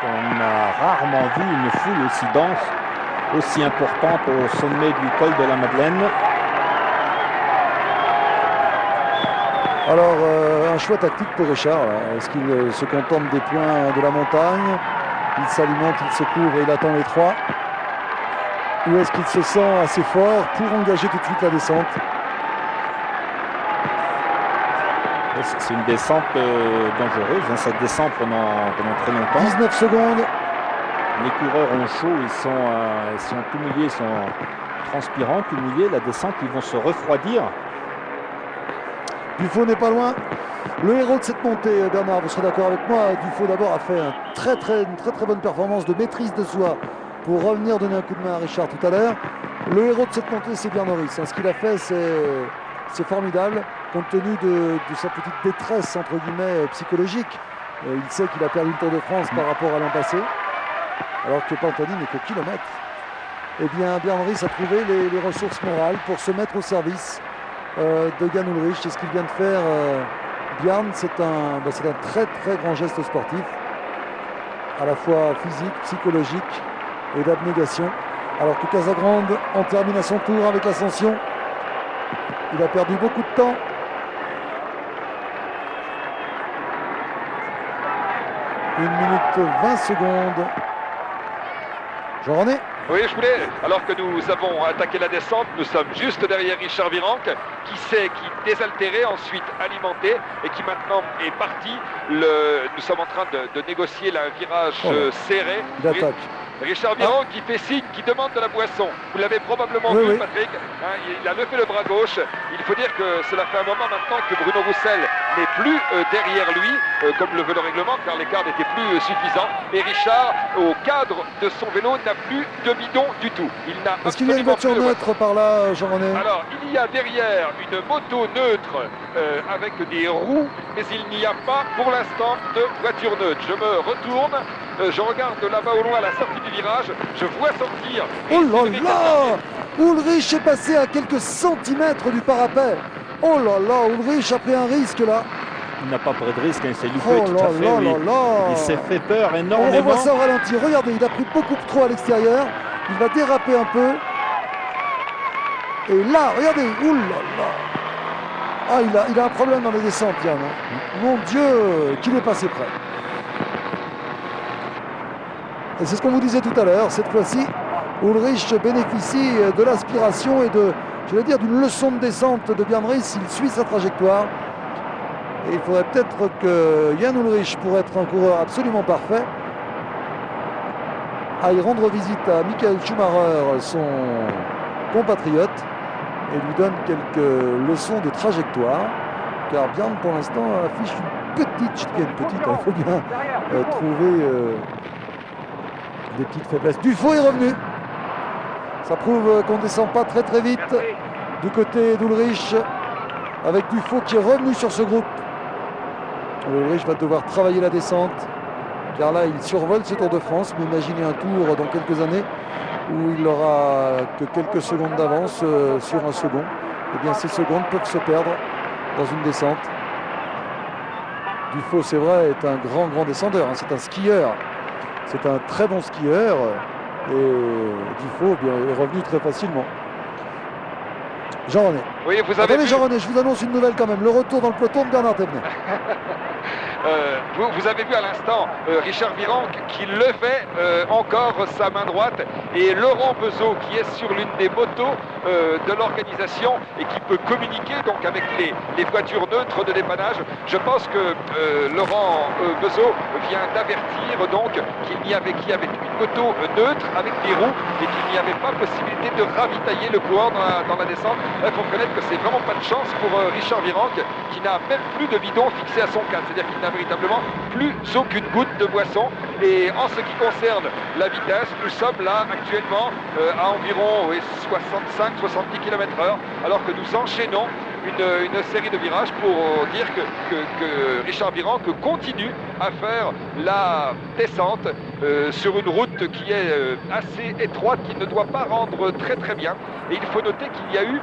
On a rarement vu une foule aussi dense, aussi importante au sommet du col de la Madeleine. Alors, un choix tactique pour Richard. Est-ce qu'il se contente des points de la montagne? Il s'alimente, il se couvre, il attend les 3. Ou est-ce qu'il se sent assez fort pour engager tout de suite la descente? C'est une descente dangereuse, hein, cette descente pendant très longtemps. 19 secondes. Les coureurs ont chaud, ils sont tout mouillés, ils sont transpirants, tout mouillés. La descente, ils vont se refroidir. Dufaux n'est pas loin. Le héros de cette montée, Bernard, vous serez d'accord avec moi, Dufaux d'abord a fait une très bonne performance de maîtrise de soi pour revenir donner un coup de main à Richard tout à l'heure. Le héros de cette montée, c'est bien Norris. Ce qu'il a fait, c'est formidable, compte tenu de sa petite détresse, entre guillemets, psychologique. Il sait qu'il a perdu le Tour de France par rapport à l'an passé, alors que Pantani n'est qu'au kilomètre. Eh bien, Bjarne Riis a trouvé les ressources morales pour se mettre au service de Jan Ullrich. C'est ce qu'il vient de faire. Bjarne, c'est un très grand geste sportif, à la fois physique, psychologique et d'abnégation. Alors que Casagrande en termine à son tour avec l'ascension. Il a perdu beaucoup de temps. Une minute 20 secondes. Jean-René? Oui, je voulais, alors que nous avons attaqué la descente, nous sommes juste derrière Richard Virenque, qui désaltéré, ensuite alimenté, et qui maintenant est parti. Nous sommes en train de négocier un virage serré. Il attaque. Richard Virenque qui fait signe, qui demande de la boisson. Vous l'avez probablement vu, Patrick. Hein, il a levé le bras gauche. Il faut dire que cela fait un moment maintenant que Bruno Roussel n'est plus derrière lui, comme le veut le règlement, car l'écart n'était plus suffisant. Et Richard, au cadre de son vélo, n'a plus de bidon du tout. Est-ce qu'il y a une voiture neutre par là, Jean-René? Alors, il y a derrière une moto neutre avec des roues, mais il n'y a pas pour l'instant de voiture neutre. Je me retourne, je regarde là-bas au loin à la sortie du virage, je vois sortir... Oh là là! Ullrich est passé à quelques centimètres du parapet. Oh là là, Ullrich a pris un risque là. Il n'a pas pris de risque, hein, c'est Dufaux tout à fait. Oui. Il s'est fait peur énormément. On revoit ça au ralenti. Regardez, il a pris beaucoup trop à l'extérieur. Il va déraper un peu. Et là, regardez, oulala. Ah, il a un problème dans les descentes, Yann. Mon Dieu, qu'il est passé près. Et c'est ce qu'on vous disait tout à l'heure. Cette fois-ci, Ullrich bénéficie de l'aspiration et d'une leçon de descente de Bjarne Riis. Il suit sa trajectoire. Et il faudrait peut-être que Jan Ullrich, pour être un coureur absolument parfait, aille rendre visite à Michael Schumacher, son compatriote, et lui donne quelques leçons de trajectoire. Car Bjarne, pour l'instant, affiche une petite, il faut bien trouver des petites faiblesses. Dufaux est revenu. Ça prouve qu'on ne descend pas très vite du côté d'Ullrich, avec Dufaux qui est revenu sur ce groupe. Ullrich va devoir travailler la descente, car là il survole ce Tour de France, mais imaginez un tour dans quelques années où il n'aura que quelques secondes d'avance sur un second. Eh bien ces secondes peuvent se perdre dans une descente. Dufaux, c'est vrai, est un grand descendeur, hein. C'est un skieur, c'est un très bon skieur, et Dufaux est revenu très facilement. Jean-René. Oui, vous avez vu... Jean-René, je vous annonce une nouvelle quand même. Le retour dans le peloton de Bernard Thévenet. Vous avez vu à l'instant Richard Virenque qui levait encore sa main droite, et Laurent Bezeau qui est sur l'une des motos de l'organisation et qui peut communiquer donc avec les voitures neutres de dépannage. Je pense que Laurent Bezeau vient d'avertir donc qu'il y avait une moto neutre avec des roues et qu'il n'y avait pas possibilité de ravitailler le coureur dans la descente. Il faut reconnaître que c'est vraiment pas de chance pour Richard Virenque, qui n'a même plus de bidon fixé à son cadre, c'est-à-dire qu'il n'a véritablement plus aucune goutte de boisson. Et en ce qui concerne la vitesse, nous sommes là actuellement à environ 65-70 km/h, alors que nous enchaînons une série de virages pour dire que Richard Virenque continue à faire la descente sur une route qui est assez étroite, qui ne doit pas rendre très bien. Et il faut noter qu'il y a eu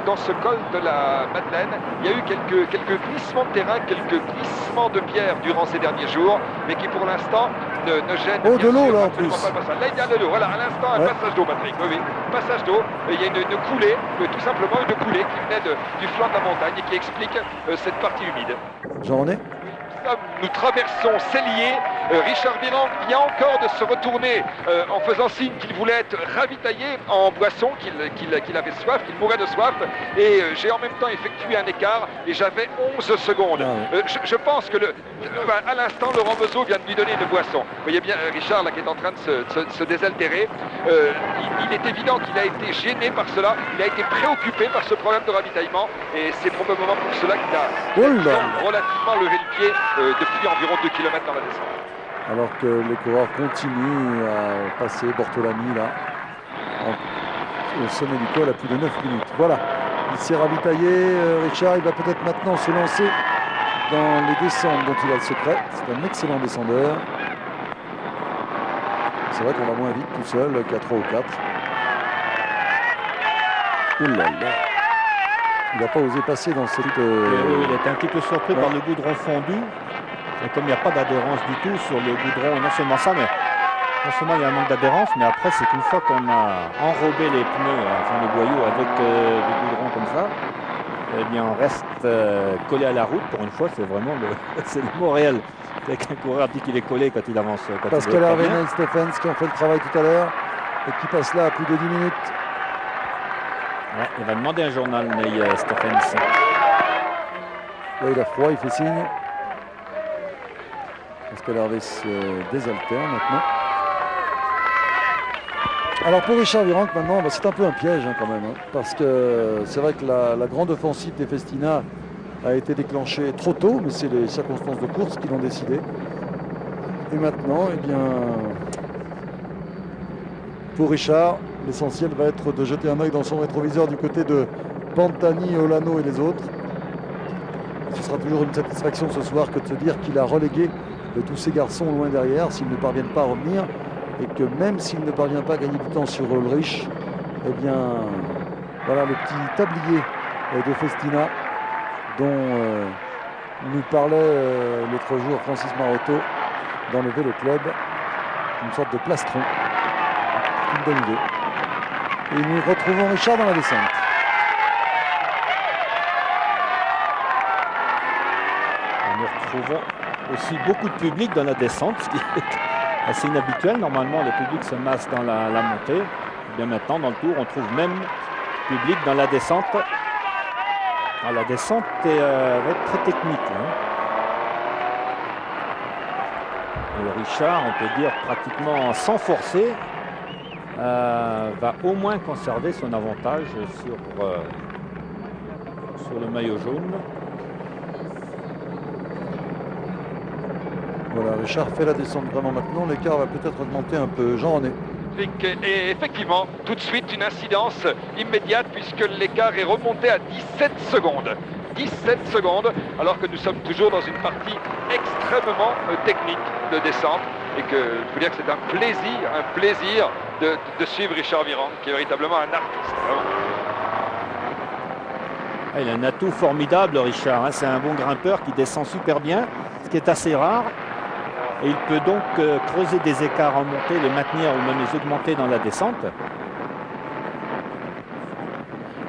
dans ce col de la Madeleine, il y a eu quelques glissements de terrain, quelques glissements de pierre durant ces derniers jours, mais qui pour l'instant ne gêne de bien l'eau sûr là en absolument plus. pas le passage. Là il y a de l'eau, voilà, à l'instant un Ouais. passage d'eau, Patrick, oui, passage d'eau, et il y a une coulée, tout simplement une coulée qui venait du flanc de la montagne et qui explique cette partie humide. Jean-René. Nous traversons Cellier. Richard Virenque vient encore de se retourner en faisant signe qu'il voulait être ravitaillé en boisson, qu'il avait soif, qu'il mourait de soif. Et j'ai en même temps effectué un écart et j'avais 11 secondes. Ah ouais. Je pense que à l'instant, Laurent Bezeau vient de lui donner une boisson. Vous voyez bien Richard là qui est en train de se désaltérer. Il est évident qu'il a été gêné par cela. Il a été préoccupé par ce problème de ravitaillement. Et c'est probablement pour cela qu'il a relativement levé le pied depuis environ 2 km dans la descente. Alors que les coureurs continuent à passer Bortolami là au sommet du col à plus de 9 minutes. Voilà, il s'est ravitaillé. Richard, il va peut-être maintenant se lancer dans les descentes dont il a le secret. C'est un excellent descendeur. C'est vrai qu'on va moins vite tout seul qu'à 3 ou 4. Oulala. Il n'a pas osé passer dans cette... Oui, il était un petit peu surpris par le goudron fondu. Et comme il n'y a pas d'adhérence du tout sur le goudron, non seulement ça, mais non seulement il y a un manque d'adhérence, mais après c'est qu'une fois qu'on a enrobé les pneus, enfin le boyau avec du goudron comme ça, eh bien on reste collé à la route. Pour une fois, c'est vraiment c'est le mot réel. C'est qu'un coureur dit qu'il est collé quand il avance. Pascal Hervé, Neil Stephens qui ont fait le travail tout à l'heure et qui passe là à plus de 10 minutes. Ouais, il va demander un journal, Neil Stephens. Là, il a froid, il fait signe. Pascal Hervé se désaltère maintenant. Alors pour Richard Virenque maintenant, c'est un peu un piège quand même. Parce que c'est vrai que la grande offensive des Festina a été déclenchée trop tôt, mais c'est les circonstances de course qui l'ont décidé. Et maintenant, eh bien, pour Richard, l'essentiel va être de jeter un œil dans son rétroviseur du côté de Pantani, Olano et les autres. Ce sera toujours une satisfaction ce soir que de se dire qu'il a relégué tous ces garçons loin derrière s'ils ne parviennent pas à revenir, et que même s'il ne parvient pas à gagner du temps sur Ulrich, eh bien voilà le petit tablier de Festina dont nous parlait l'autre jour Francis Marotto dans le Vélo Club, une sorte de plastron. C'est une bonne idée. Et nous retrouvons Richard dans la descente. Nous retrouvons aussi beaucoup de public dans la descente, ce qui est assez inhabituel. Normalement, le public se masse dans la montée. Et bien maintenant, dans le tour, on trouve même public dans la descente. Alors, la descente va être très technique. Et Richard, on peut dire pratiquement sans forcer, va au moins conserver son avantage sur le maillot jaune. Voilà, Richard fait la descente vraiment maintenant. L'écart va peut-être augmenter un peu. Jean-René. Et effectivement, tout de suite, une incidence immédiate puisque l'écart est remonté à 17 secondes. 17 secondes, alors que nous sommes toujours dans une partie extrêmement technique de descente. Et que je peux dire que c'est un plaisir de suivre Richard Virenque, qui est véritablement un artiste. Il a un atout formidable, Richard. C'est un bon grimpeur qui descend super bien, ce qui est assez rare. Et il peut donc creuser des écarts en montée, les maintenir ou même les augmenter dans la descente.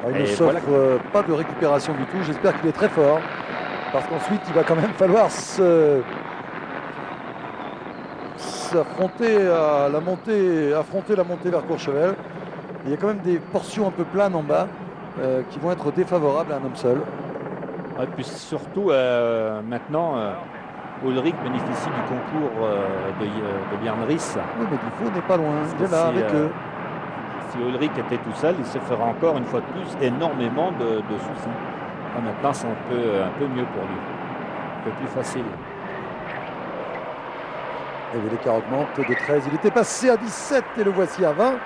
Il ne s'offre pas de récupération du tout. J'espère qu'il est très fort. Parce qu'ensuite, il va quand même falloir s'affronter à la montée, vers Courchevel. Il y a quand même des portions un peu planes en bas qui vont être défavorables à un homme seul. Et puis surtout, maintenant... Ulrich bénéficie du concours de Björn Riis. Oui, mais Dufault n'est pas loin, il est là avec eux. Si Ulrich était tout seul, il se fera encore une fois de plus énormément de soucis. Maintenant, c'est un peu mieux pour lui, un peu plus facile. Et l'écart augmente de 13. Il était passé à 17 et le voici à 20. Vous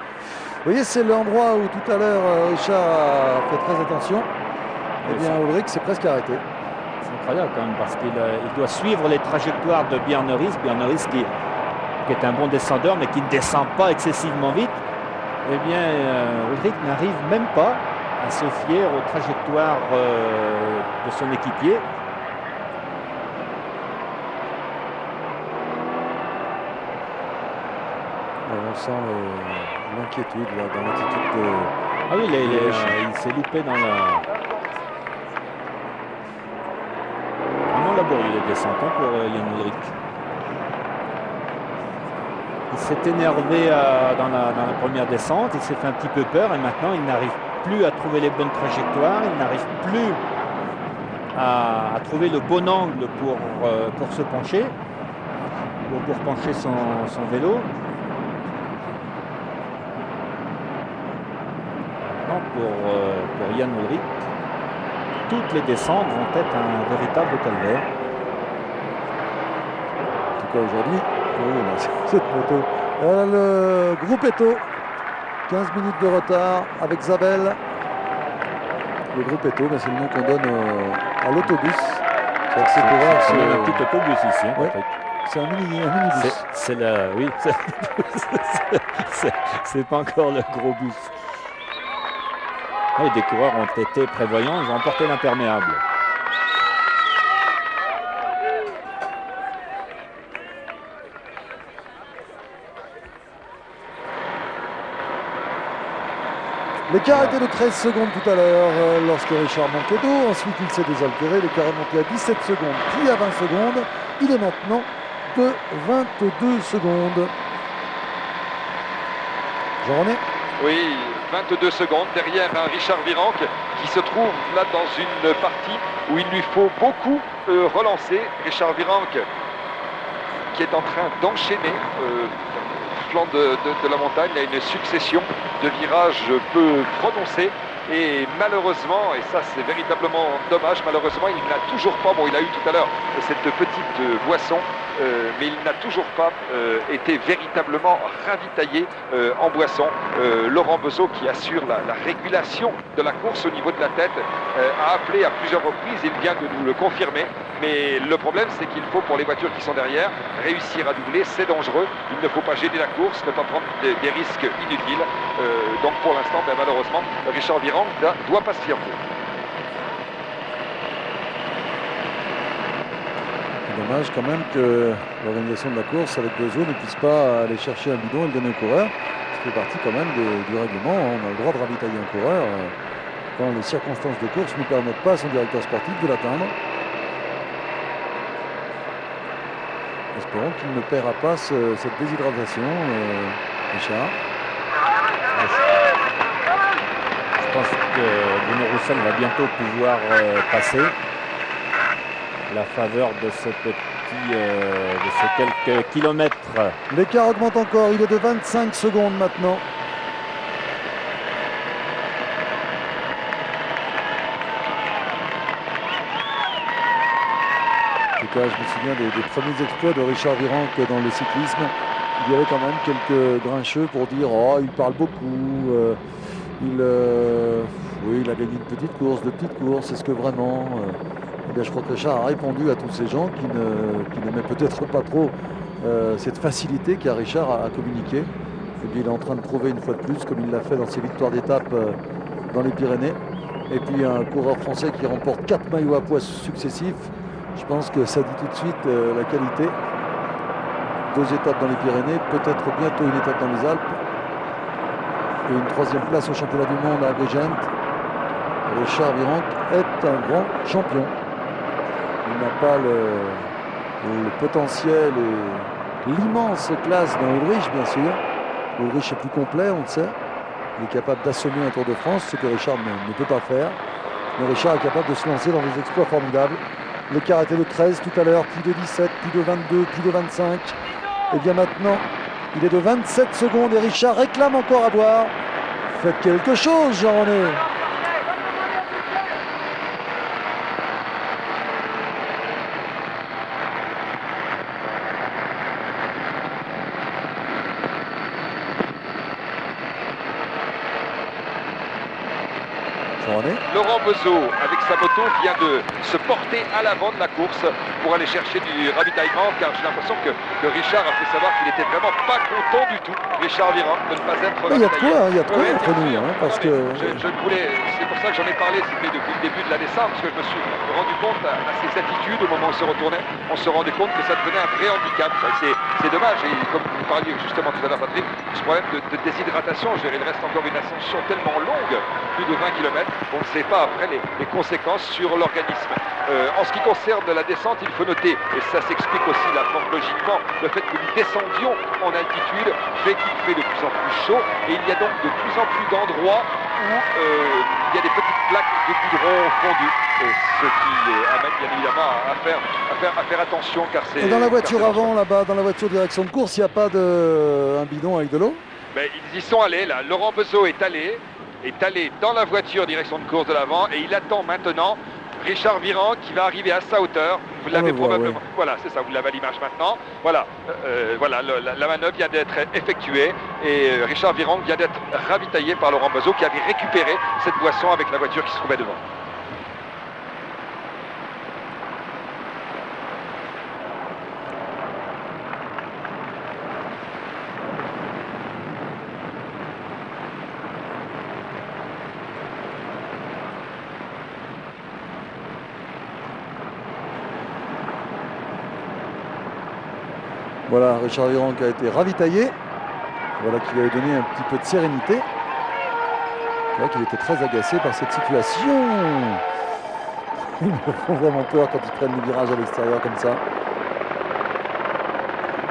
voyez, c'est l'endroit où tout à l'heure Richard a fait très attention. Eh bien, Ulrich s'est presque arrêté. C'est incroyable quand même parce qu'il doit suivre les trajectoires de Björn Riis. Björn Riis qui est un bon descendeur mais qui ne descend pas excessivement vite. Eh bien, Ulrich n'arrive même pas à se fier aux trajectoires de son équipier. On sent l'inquiétude là, dans l'attitude de... Ah oui, il s'est loupé dans la... Vraiment laborieux les descentes pour Yann Ullrich. Il s'est énervé dans la première descente, il s'est fait un petit peu peur et maintenant il n'arrive plus à trouver les bonnes trajectoires, il n'arrive plus à trouver le bon angle pour se pencher, pour pencher son vélo. Maintenant pour Yann Ullrich, toutes les descentes vont être un véritable calvaire. En tout cas aujourd'hui, cette moto. Le groupe Eto, 15 minutes de retard avec Zabel. Le groupe Eto, c'est le nom qu'on donne à l'autobus. C'est un petit autobus ici. Ouais. C'est un minibus. Oui, c'est pas encore le gros bus. Et des coureurs ont été prévoyants, ils ont emporté l'imperméable. L'écart était de 13 secondes tout à l'heure lorsque Richard manquait d'eau. Ensuite, il s'est désaltéré. L'écart est monté à 17 secondes, puis à 20 secondes. Il est maintenant de 22 secondes. Jean-René ? Oui, 22 secondes derrière un Richard Virenque qui se trouve là dans une partie où il lui faut beaucoup relancer. Richard Virenque qui est en train d'enchaîner flanc de la montagne. Il y a une succession de virages peu prononcés et malheureusement, et ça c'est véritablement dommage, malheureusement il n'a toujours pas, bon il a eu tout à l'heure cette petite boisson, mais il n'a toujours pas été véritablement ravitaillé en boisson. Laurent Bezeau, qui assure la régulation de la course au niveau de la tête, a appelé à plusieurs reprises, il vient de nous le confirmer, mais le problème c'est qu'il faut, pour les voitures qui sont derrière, réussir à doubler, c'est dangereux, il ne faut pas gêner la course, ne pas prendre des risques inutiles, donc pour l'instant malheureusement Richard Virenque doit pas se fier. Dommage quand même que l'organisation de la course avec Bezeau ne puisse pas aller chercher un bidon et le donner au coureur. Ça fait partie quand même du règlement. On a le droit de ravitailler un coureur quand les circonstances de course ne permettent pas à son directeur sportif de l'atteindre. Espérons qu'il ne paiera pas cette déshydratation, Richard. Je pense que Bruno Roussel va bientôt pouvoir passer la faveur de ce de ces quelques kilomètres. L'écart augmente encore, il est de 25 secondes maintenant. En tout cas, je me souviens des premiers exploits de Richard Virenque dans le cyclisme. Il y avait quand même quelques grincheux pour dire « Oh, il parle beaucoup, oui, il a gagné une petite course, de petites courses, est-ce que vraiment ?» Eh bien, je crois que Richard a répondu à tous ces gens qui n'aimaient peut-être pas trop cette facilité qu'a Richard à communiquer. Et puis, il est en train de prouver une fois de plus, comme il l'a fait dans ses victoires d'étape dans les Pyrénées. Et puis un coureur français qui remporte 4 maillots à pois successifs. Je pense que ça dit tout de suite la qualité. 2 étapes dans les Pyrénées, peut-être bientôt une étape dans les Alpes. Et une 3e place au championnat du monde à Agrigent. Richard Virenque est un grand champion. Il n'a pas le potentiel et l'immense classe d'un Ullrich, bien sûr. Ullrich est plus complet, on le sait. Il est capable d'assommer un Tour de France, ce que Richard ne peut pas faire. Mais Richard est capable de se lancer dans des exploits formidables. L'écart était de 13 tout à l'heure, puis de 17, puis de 22, puis de 25. Et bien maintenant, il est de 27 secondes et Richard réclame encore à boire. Faites quelque chose, Jean-René. Laurent Bezeau avec sa moto vient de se porter à l'avant de la course pour aller chercher du ravitaillement, car j'ai l'impression que Richard a fait savoir qu'il était vraiment pas content du tout, Richard Virenque, de ne pas être ravitaillé. Il y a de quoi entre nous, parce que... C'est pour ça que j'en ai parlé, c'était depuis le début de la descente, parce que je me suis rendu compte à ses attitudes au moment où on se retournait, on se rendait compte que ça devenait un vrai handicap. C'est dommage, et comme vous parliez justement tout à l'heure, Patrick, ce problème de déshydratation, il reste encore une ascension tellement longue, plus de 20 km, on ne sait pas après les conséquences sur l'organisme. En ce qui concerne la descente, il faut noter, et ça s'explique aussi là fort logiquement, le fait que nous descendions en altitude fait qu'il fait de plus en plus chaud, et il y a donc de plus en plus d'endroits où il y a des petites plaques de goudron fondues, ce qui amène bien évidemment à faire attention, car c'est... Et dans la voiture avant, là-bas, dans la voiture direction de course, il n'y a pas un bidon avec de l'eau? Mais ils y sont allés là, Laurent Bezeau est allé dans la voiture direction de course de l'avant, et il attend maintenant Richard Virenque qui va arriver à sa hauteur. Vous l'avez probablement. Ouais. Voilà, c'est ça, vous l'avez à l'image maintenant. Voilà, la manœuvre vient d'être effectuée, et Richard Virenque vient d'être ravitaillé par Laurent Bezeau qui avait récupéré cette boisson avec la voiture qui se trouvait devant. Voilà, Richard Virenque a été ravitaillé. Voilà qui lui avait donné un petit peu de sérénité. C'est vrai qu'il était très agacé par cette situation. Ils me font vraiment peur quand ils prennent le virage à l'extérieur comme ça.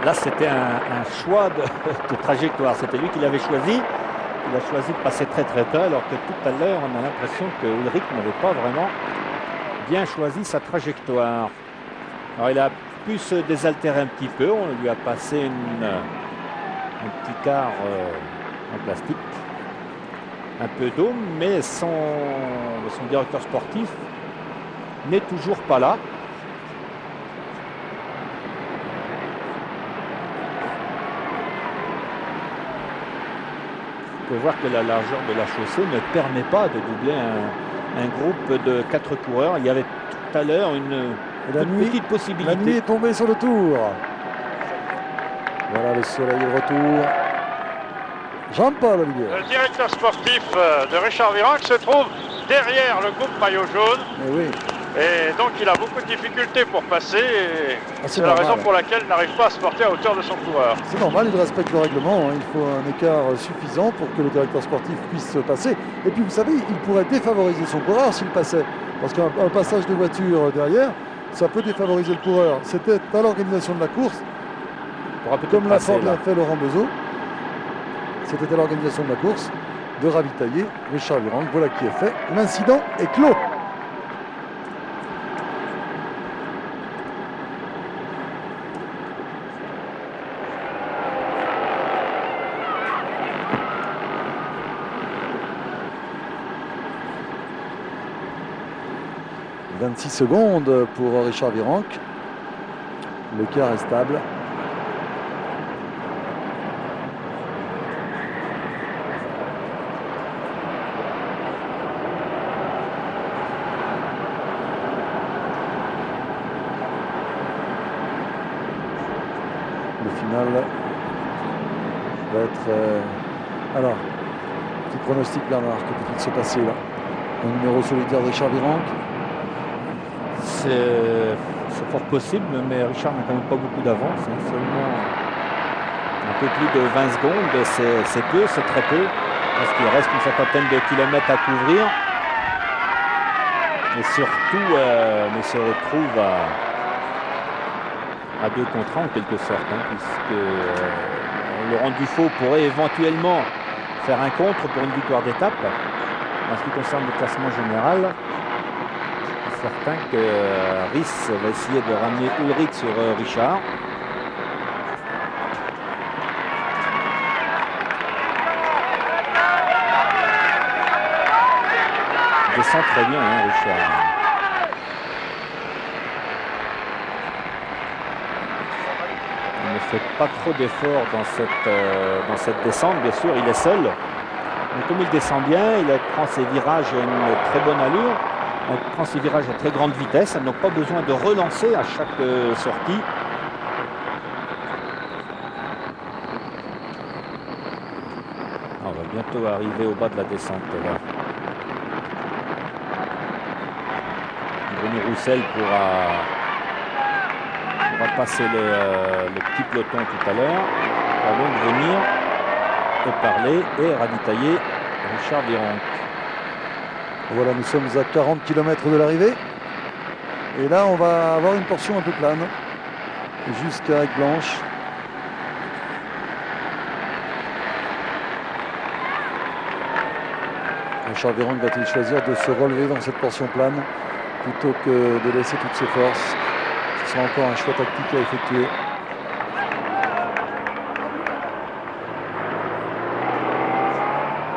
Là, c'était un choix de trajectoire. C'était lui qui l'avait choisi. Il a choisi de passer très très bas, alors que tout à l'heure, on a l'impression que Ulrich n'avait pas vraiment bien choisi sa trajectoire. Alors, il a pu se désaltérer un petit peu. On lui a passé un petit quart en plastique. Un peu d'eau, mais son directeur sportif n'est toujours pas là. On peut voir que la largeur de la chaussée ne permet pas de doubler un groupe de 4 coureurs. Il y avait tout à l'heure une petite possibilité. La nuit est tombée sur le tour. Voilà le soleil au retour. Jean-Paul Olivier. Le directeur sportif de Richard Virenque se trouve derrière le groupe maillot jaune. Et oui. Et donc il a beaucoup de difficultés pour passer. C'est la normal, raison pour laquelle il n'arrive pas à se porter à hauteur de son coureur. C'est normal, il respecte le règlement. Il faut un écart suffisant pour que le directeur sportif puisse passer. Et puis vous savez, il pourrait défavoriser son coureur s'il passait. Parce qu'un passage de voiture derrière, ça peut défavoriser le coureur. C'était à l'organisation de la course, comme l'a fort bien fait Laurent Bezeau. C'était à l'organisation de la course de ravitailler Richard Virenque. Voilà qui est fait. L'incident est clos. « 26 secondes pour Richard Virenque. L'écart est stable. Le final va être... Alors, petit pronostic Bernard, que peut-il se passer là? Un numéro solidaire de Richard Virenque. C'est fort possible, mais Richard n'a quand même pas beaucoup d'avance. Seulement un peu plus de 20 secondes, c'est peu, c'est très peu, parce qu'il reste une cinquantaine de kilomètres à couvrir. Et surtout, il se retrouve à 2 contre 1 en quelque sorte, puisque Laurent Dufaux pourrait éventuellement faire un contre pour une victoire d'étape. En ce qui concerne le classement général, certain que Riss va essayer de ramener Ulrich sur Richard. Il descend très bien, Richard. Il ne fait pas trop d'efforts dans cette descente. Bien sûr, il est seul. Mais comme il descend bien, il prend ses virages à une très bonne allure. Elle prend ses virages à très grande vitesse, elle n'a pas besoin de relancer à chaque sortie. On va bientôt arriver au bas de la descente là. Bruno Roussel pourra passer le petit peloton tout à l'heure. On va donc venir parler et ravitailler Richard Virenque. Voilà, nous sommes à 40 km de l'arrivée. Et là, on va avoir une portion un peu plane jusqu'à Aigues-Blanches. Richard Virenque va-t-il choisir de se relever dans cette portion plane plutôt que de laisser toutes ses forces? Ce sera encore un choix tactique à effectuer.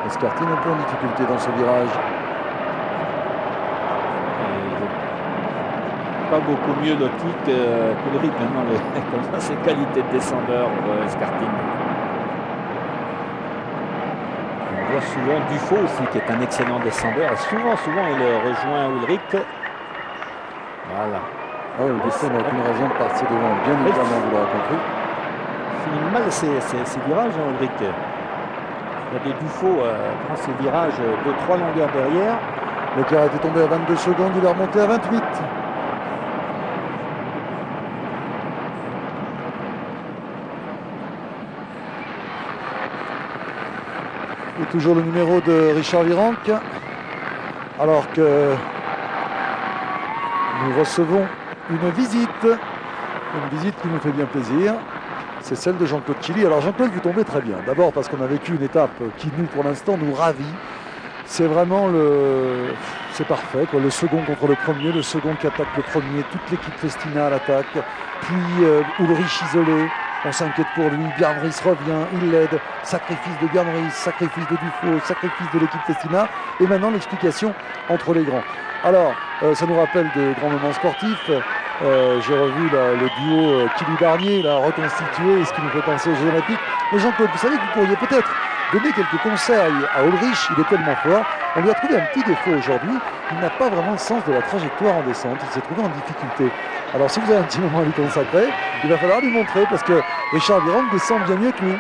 Escartine un peu en difficulté dans ce virage. Pas beaucoup mieux Lotti qu'Ulrich dans ses qualités de descendeur, Escartine. On voit souvent Dufaux aussi qui est un excellent descendeur. Et souvent il rejoint Ulrich. Voilà. Ah oui, Dufaux n'a aucune raison de partir devant, bien évidemment, vous l'aurez compris. Il finit mal ses virages, Ulrich. Il y a des Dufaux prend ses virages 2-3 longueurs derrière. Leclerc était tombé à 22 secondes, il est remonté à 28. Et toujours le numéro de Richard Virenque. Alors que nous recevons une visite qui nous fait bien plaisir. C'est celle de Jean-Claude Killy. Alors Jean-Claude, vous tombez très bien. D'abord parce qu'on a vécu une étape qui, nous, pour l'instant, nous ravit. C'est vraiment c'est parfait, quoi. Le second contre le premier, le second qui attaque le premier, toute l'équipe Festina à l'attaque. Puis Ulrich isolé, on s'inquiète pour lui. Bjarne Riis revient, il l'aide. Sacrifice de Bjarne Riis, sacrifice de Dufaux, sacrifice de l'équipe Festina. Et maintenant l'explication entre les grands. Alors, ça nous rappelle de grands moments sportifs. J'ai revu le duo Killy-Barnier, reconstitué, ce qui nous fait penser aux Jeux Olympiques. Mais Jean-Claude, vous savez que vous pourriez peut-être donner quelques conseils à Ulrich, il est tellement fort. On lui a trouvé un petit défaut aujourd'hui, il n'a pas vraiment le sens de la trajectoire en descente, il s'est trouvé en difficulté. Alors si vous avez un petit moment à lui consacrer, il va falloir lui montrer, parce que Richard Virenque descend bien mieux que lui.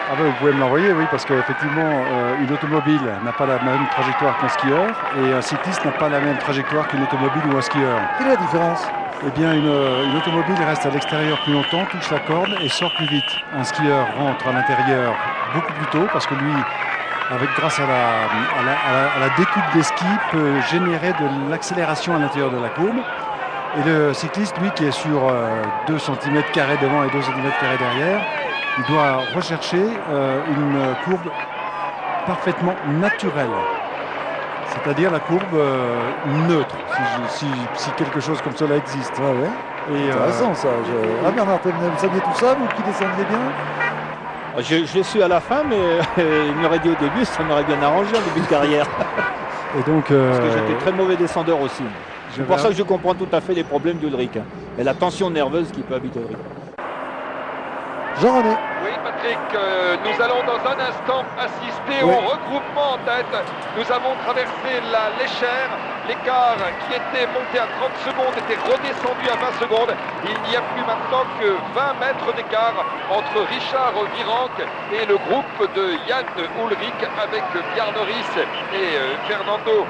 Ah ben, vous pouvez me l'envoyer, oui, parce qu'effectivement, une automobile n'a pas la même trajectoire qu'un skieur, et un cycliste n'a pas la même trajectoire qu'une automobile ou un skieur. Quelle est la différence? Eh bien, une automobile reste à l'extérieur plus longtemps, touche la corde et sort plus vite. Un skieur rentre à l'intérieur beaucoup plus tôt, parce que lui, grâce à la découpe des skis, peut générer de l'accélération à l'intérieur de la courbe. Et le cycliste, lui, qui est sur 2 cm devant et 2 cm derrière, il doit rechercher une courbe parfaitement naturelle. C'est-à-dire la courbe neutre, si quelque chose comme cela existe. Ouais, ouais. Et, intéressant ça. Bernard Thévenet, vous saviez tout ça, vous qui descendiez bien? Je l'ai su à la fin, mais il m'aurait dit au début, ça m'aurait bien arrangé en début de carrière. Et donc, parce que j'étais très mauvais descendeur aussi. C'est pour ça que je comprends tout à fait les problèmes d'Ulrich. Et la tension nerveuse qui peut habiter Ulrich. Jean-René. Oui, Patrick, nous allons dans un instant assister au regroupement en tête. Nous avons traversé la Léchère. L'écart qui était monté à 30 secondes était redescendu à 20 secondes. Il n'y a plus maintenant que 20 mètres d'écart entre Richard Virenque et le groupe de Jan Ullrich avec Bjarne Riis et Fernando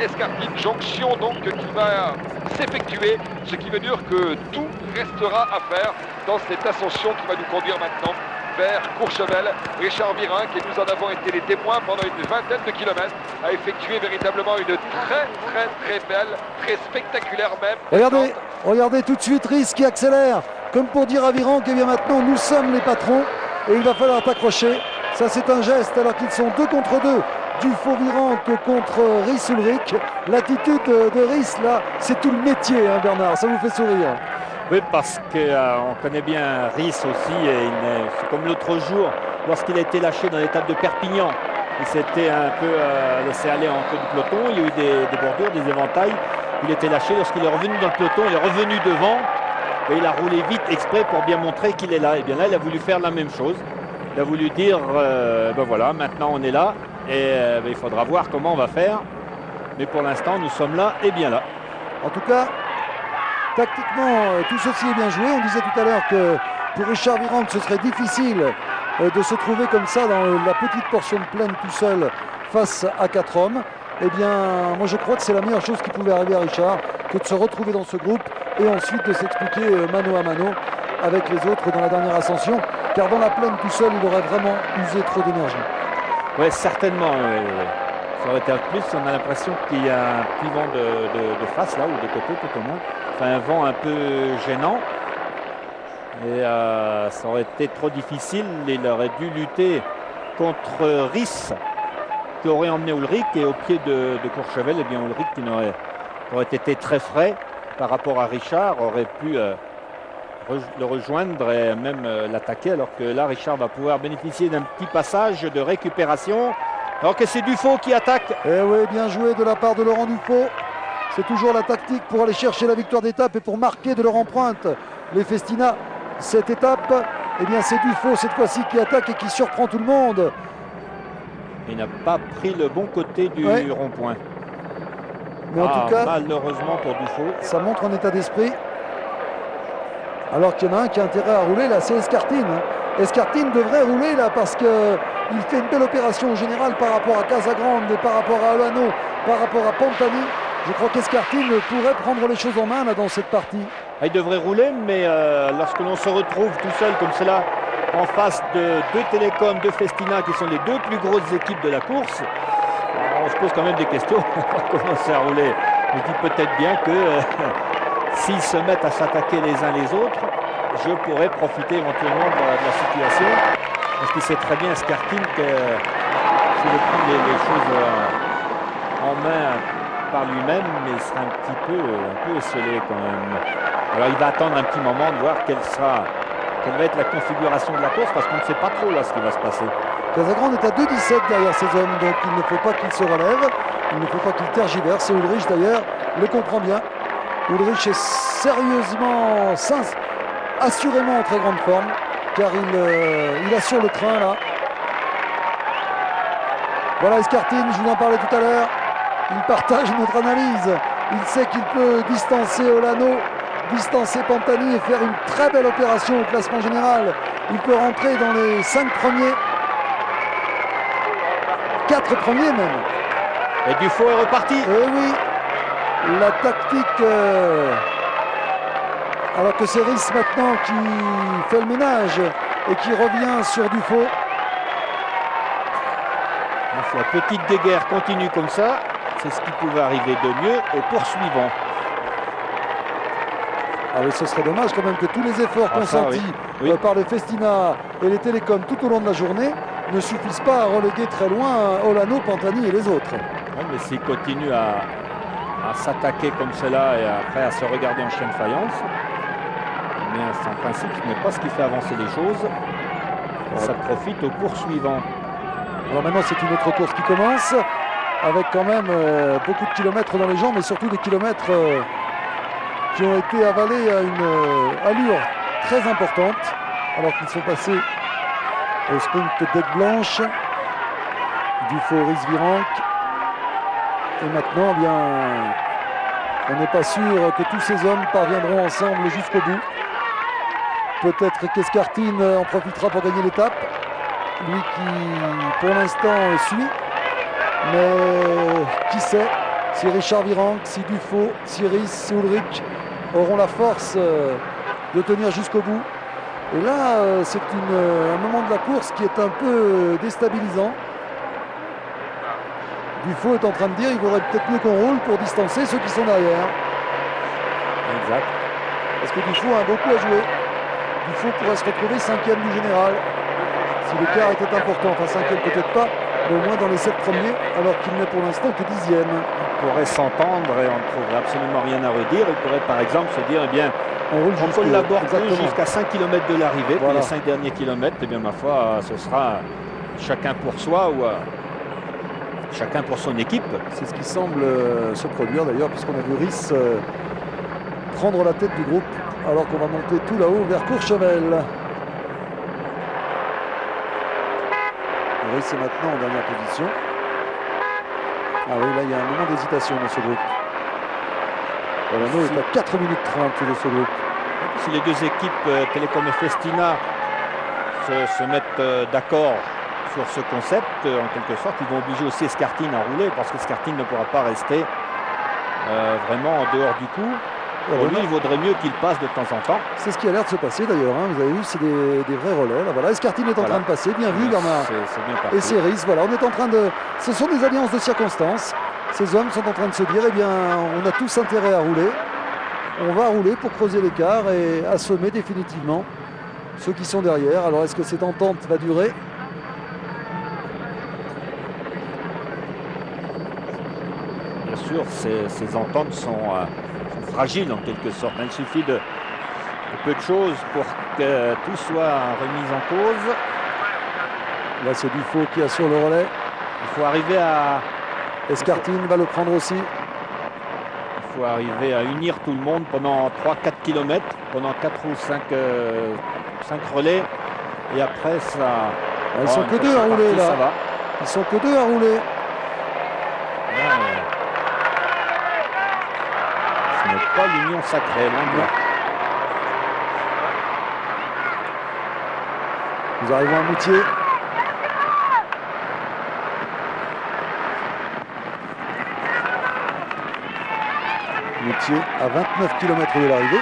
Escartine. Jonction donc qui va s'effectuer, ce qui veut dire que tout restera à faire dans cette ascension qui va nous conduire maintenant vers Courchevel. Richard Virenque, et nous en avons été les témoins pendant une vingtaine de kilomètres, a effectué véritablement une très belle, très spectaculaire même. Regardez tout de suite Riis qui accélère, comme pour dire à Virenque, et bien maintenant nous sommes les patrons et il va falloir t'accrocher. Ça c'est un geste alors qu'ils sont 2 contre 2. Dufaux Virenque contre Riis Ullrich. L'attitude de Riis là, c'est tout le métier, hein, Bernard, ça vous fait sourire. Oui, parce qu'on connaît bien Riis aussi, et c'est comme l'autre jour, lorsqu'il a été lâché dans l'étape de Perpignan. Il s'était un peu laissé aller en queue du peloton, il y a eu des bordures, des éventails. Il était lâché, lorsqu'il est revenu dans le peloton, il est revenu devant, et il a roulé vite exprès pour bien montrer qu'il est là. Et bien là, il a voulu faire la même chose. Il a voulu dire, ben voilà, maintenant on est là, et il faudra voir comment on va faire. Mais pour l'instant, nous sommes là et bien là. En tout cas, tactiquement, tout ceci est bien joué. On disait tout à l'heure que pour Richard Virenque, ce serait difficile de se trouver comme ça dans la petite portion de plaine tout seul face à 4 hommes. Eh bien, moi je crois que c'est la meilleure chose qui pouvait arriver à Richard, que de se retrouver dans ce groupe et ensuite de s'expliquer mano à mano avec les autres dans la dernière ascension. Car dans la plaine tout seul, il aurait vraiment usé trop d'énergie. Oui, certainement. Ça aurait été un plus. On a l'impression qu'il y a un petit vent de face, là, ou de côté tout au moins. Enfin, un vent un peu gênant. Et ça aurait été trop difficile. Il aurait dû lutter contre Ries, qui aurait emmené Ulrich. Et au pied de Courchevel, eh bien, Ulrich, qui aurait été très frais par rapport à Richard, aurait pu le rejoindre et même l'attaquer. Alors que là, Richard va pouvoir bénéficier d'un petit passage de récupération. Alors que c'est Dufaux qui attaque. Eh oui, bien joué de la part de Laurent Dufaux. C'est toujours la tactique pour aller chercher la victoire d'étape et pour marquer de leur empreinte les Festina. Cette étape, eh bien c'est Dufaux cette fois-ci qui attaque et qui surprend tout le monde. Il n'a pas pris le bon côté du rond-point. Mais en tout cas, malheureusement pour Dufaux. Ça montre un état d'esprit. Alors qu'il y en a un qui a intérêt à rouler là, c'est Escartine. Escartine devrait rouler là parce qu'il fait une belle opération en général par rapport à Casagrande et par rapport à Olano, par rapport à Pantani. Je crois qu'Escartine pourrait prendre les choses en main là dans cette partie. Il devrait rouler, mais lorsque l'on se retrouve tout seul comme cela en face de deux Télécom, deux Festina qui sont les deux plus grosses équipes de la course, on se pose quand même des questions. On va commencer à rouler. Je dis peut-être bien que s'ils se mettent à s'attaquer les uns les autres, je pourrais profiter éventuellement de la situation. Parce qu'il sait très bien, Escartine, que s'il prend les choses en main par lui-même, mais il sera un peu esselé quand même. Alors il va attendre un petit moment de voir quelle va être la configuration de la course, parce qu'on ne sait pas trop là ce qui va se passer. Casagrande est à 2,17 derrière ces hommes, donc il ne faut pas qu'il se relève, il ne faut pas qu'il tergiverse. Et Ulrich d'ailleurs le comprend bien. Ulrich est sérieusement, assurément en très grande forme, car il assure le train là. Voilà Escartine, je vous en parlais tout à l'heure. Il partage notre analyse. Il sait qu'il peut distancer Olano, distancer Pantani et faire une très belle opération au classement général. Il peut rentrer dans les 5 premiers, 4 premiers même. Et Dufaux est reparti. Et oui, la tactique, alors que c'est Ries maintenant qui fait le ménage et qui revient sur Dufaux. Si la petite guéguerre continue comme ça, c'est ce qui pouvait arriver de mieux au poursuivant. Ah oui, ce serait dommage quand même que tous les efforts consentis par les Festina et les Télécoms tout au long de la journée ne suffisent pas à reléguer très loin Olano, Pantani et les autres. Ouais, mais s'ils continuent à s'attaquer comme cela et après à se regarder en chien de faïence, eh bien, en principe, ce n'est pas ce qui fait avancer les choses. Ça profite au poursuivant. Alors maintenant, c'est une autre course qui commence, avec quand même beaucoup de kilomètres dans les jambes, mais surtout des kilomètres qui ont été avalés à une allure très importante, alors qu'ils sont passés au sprint tête blanche, Dufaux, Ries, Virenque. Et maintenant, eh bien, on n'est pas sûr que tous ces hommes parviendront ensemble jusqu'au bout. Peut-être qu'Escartine en profitera pour gagner l'étape. Lui qui, pour l'instant, suit. Mais qui sait si Richard Virenque, si Dufaux, si Ries, si Ulrich auront la force de tenir jusqu'au bout. Et là, c'est un moment de la course qui est un peu déstabilisant. Dufaux est en train de dire qu'il vaudrait peut-être mieux qu'on roule pour distancer ceux qui sont derrière. Exact. Parce que Dufaux a un beau coup à jouer. Dufaux pourrait se retrouver 5e du général. Si l'écart était important, enfin 5e peut-être pas, mais au moins dans les 7 premiers, alors qu'il n'est pour l'instant que 10e. On pourrait s'entendre et on ne trouverait absolument rien à redire. Il pourrait par exemple se dire, eh bien, on collabore jusqu'à 5 km de l'arrivée, puis les 5 derniers kilomètres, eh bien ma foi, ce sera chacun pour soi ou chacun pour son équipe. C'est ce qui semble se produire d'ailleurs, puisqu'on a vu Ries prendre la tête du groupe, alors qu'on va monter tout là-haut vers Courchevel. Ries est maintenant en dernière position. Ah oui, là il y a un moment d'hésitation dans ce groupe. Olano est à 4 minutes 30 de ce groupe. Si les deux équipes, Telecom et Festina, se mettent d'accord sur ce concept, en quelque sorte, ils vont obliger aussi Escartine à rouler parce qu'Escartine ne pourra pas rester vraiment en dehors du coup. Pour lui, il vaudrait mieux qu'il passe de temps en temps. C'est ce qui a l'air de se passer d'ailleurs. Hein. Vous avez vu, c'est des vrais relais. Là, voilà, Escartine est en train de passer. Bien vu, Bernard. C'est bien parti. Et Ceris, voilà, on est en train de. Ce sont des alliances de circonstances. Ces hommes sont en train de se dire, eh bien, on a tous intérêt à rouler. On va rouler pour creuser l'écart et assommer définitivement ceux qui sont derrière. Alors, est-ce que cette entente va durer ? Bien sûr, ces ententes sont fragiles en quelque sorte. Il suffit de peu de choses pour que tout soit remis en cause. Là, c'est Dufaux qui assure le relais. Il faut arriver à... Escartine va le prendre aussi. Il faut arriver à unir tout le monde pendant 3-4 km, pendant 4 ou 5 relais. Et après, ça... Ils sont que deux à rouler là. Ça va. Ils sont que deux à rouler. Ce n'est pas l'union sacrée, loin de là. Nous arrivons à Moutier. Moutier à 29 km de l'arrivée.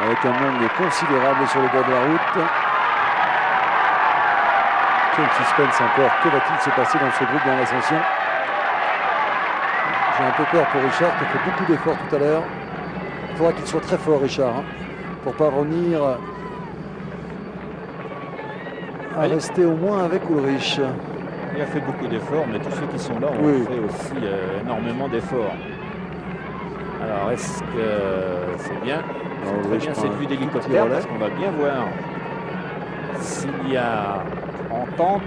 Avec un monde considérable sur le bord de la route. Quel suspense encore. Que va-t-il se passer dans ce groupe dans l'ascension? J'ai un peu peur pour Richard qui a fait beaucoup d'efforts tout à l'heure. Il faudra qu'il soit très fort, Richard, hein, pour parvenir à rester au moins avec Ulrich. Il a fait beaucoup d'efforts, mais tous ceux qui sont là ont fait aussi énormément d'efforts. Alors, est-ce que c'est bien? C'est très bien cette vue d'hélicoptère parce qu'on va bien voir s'il y a entente.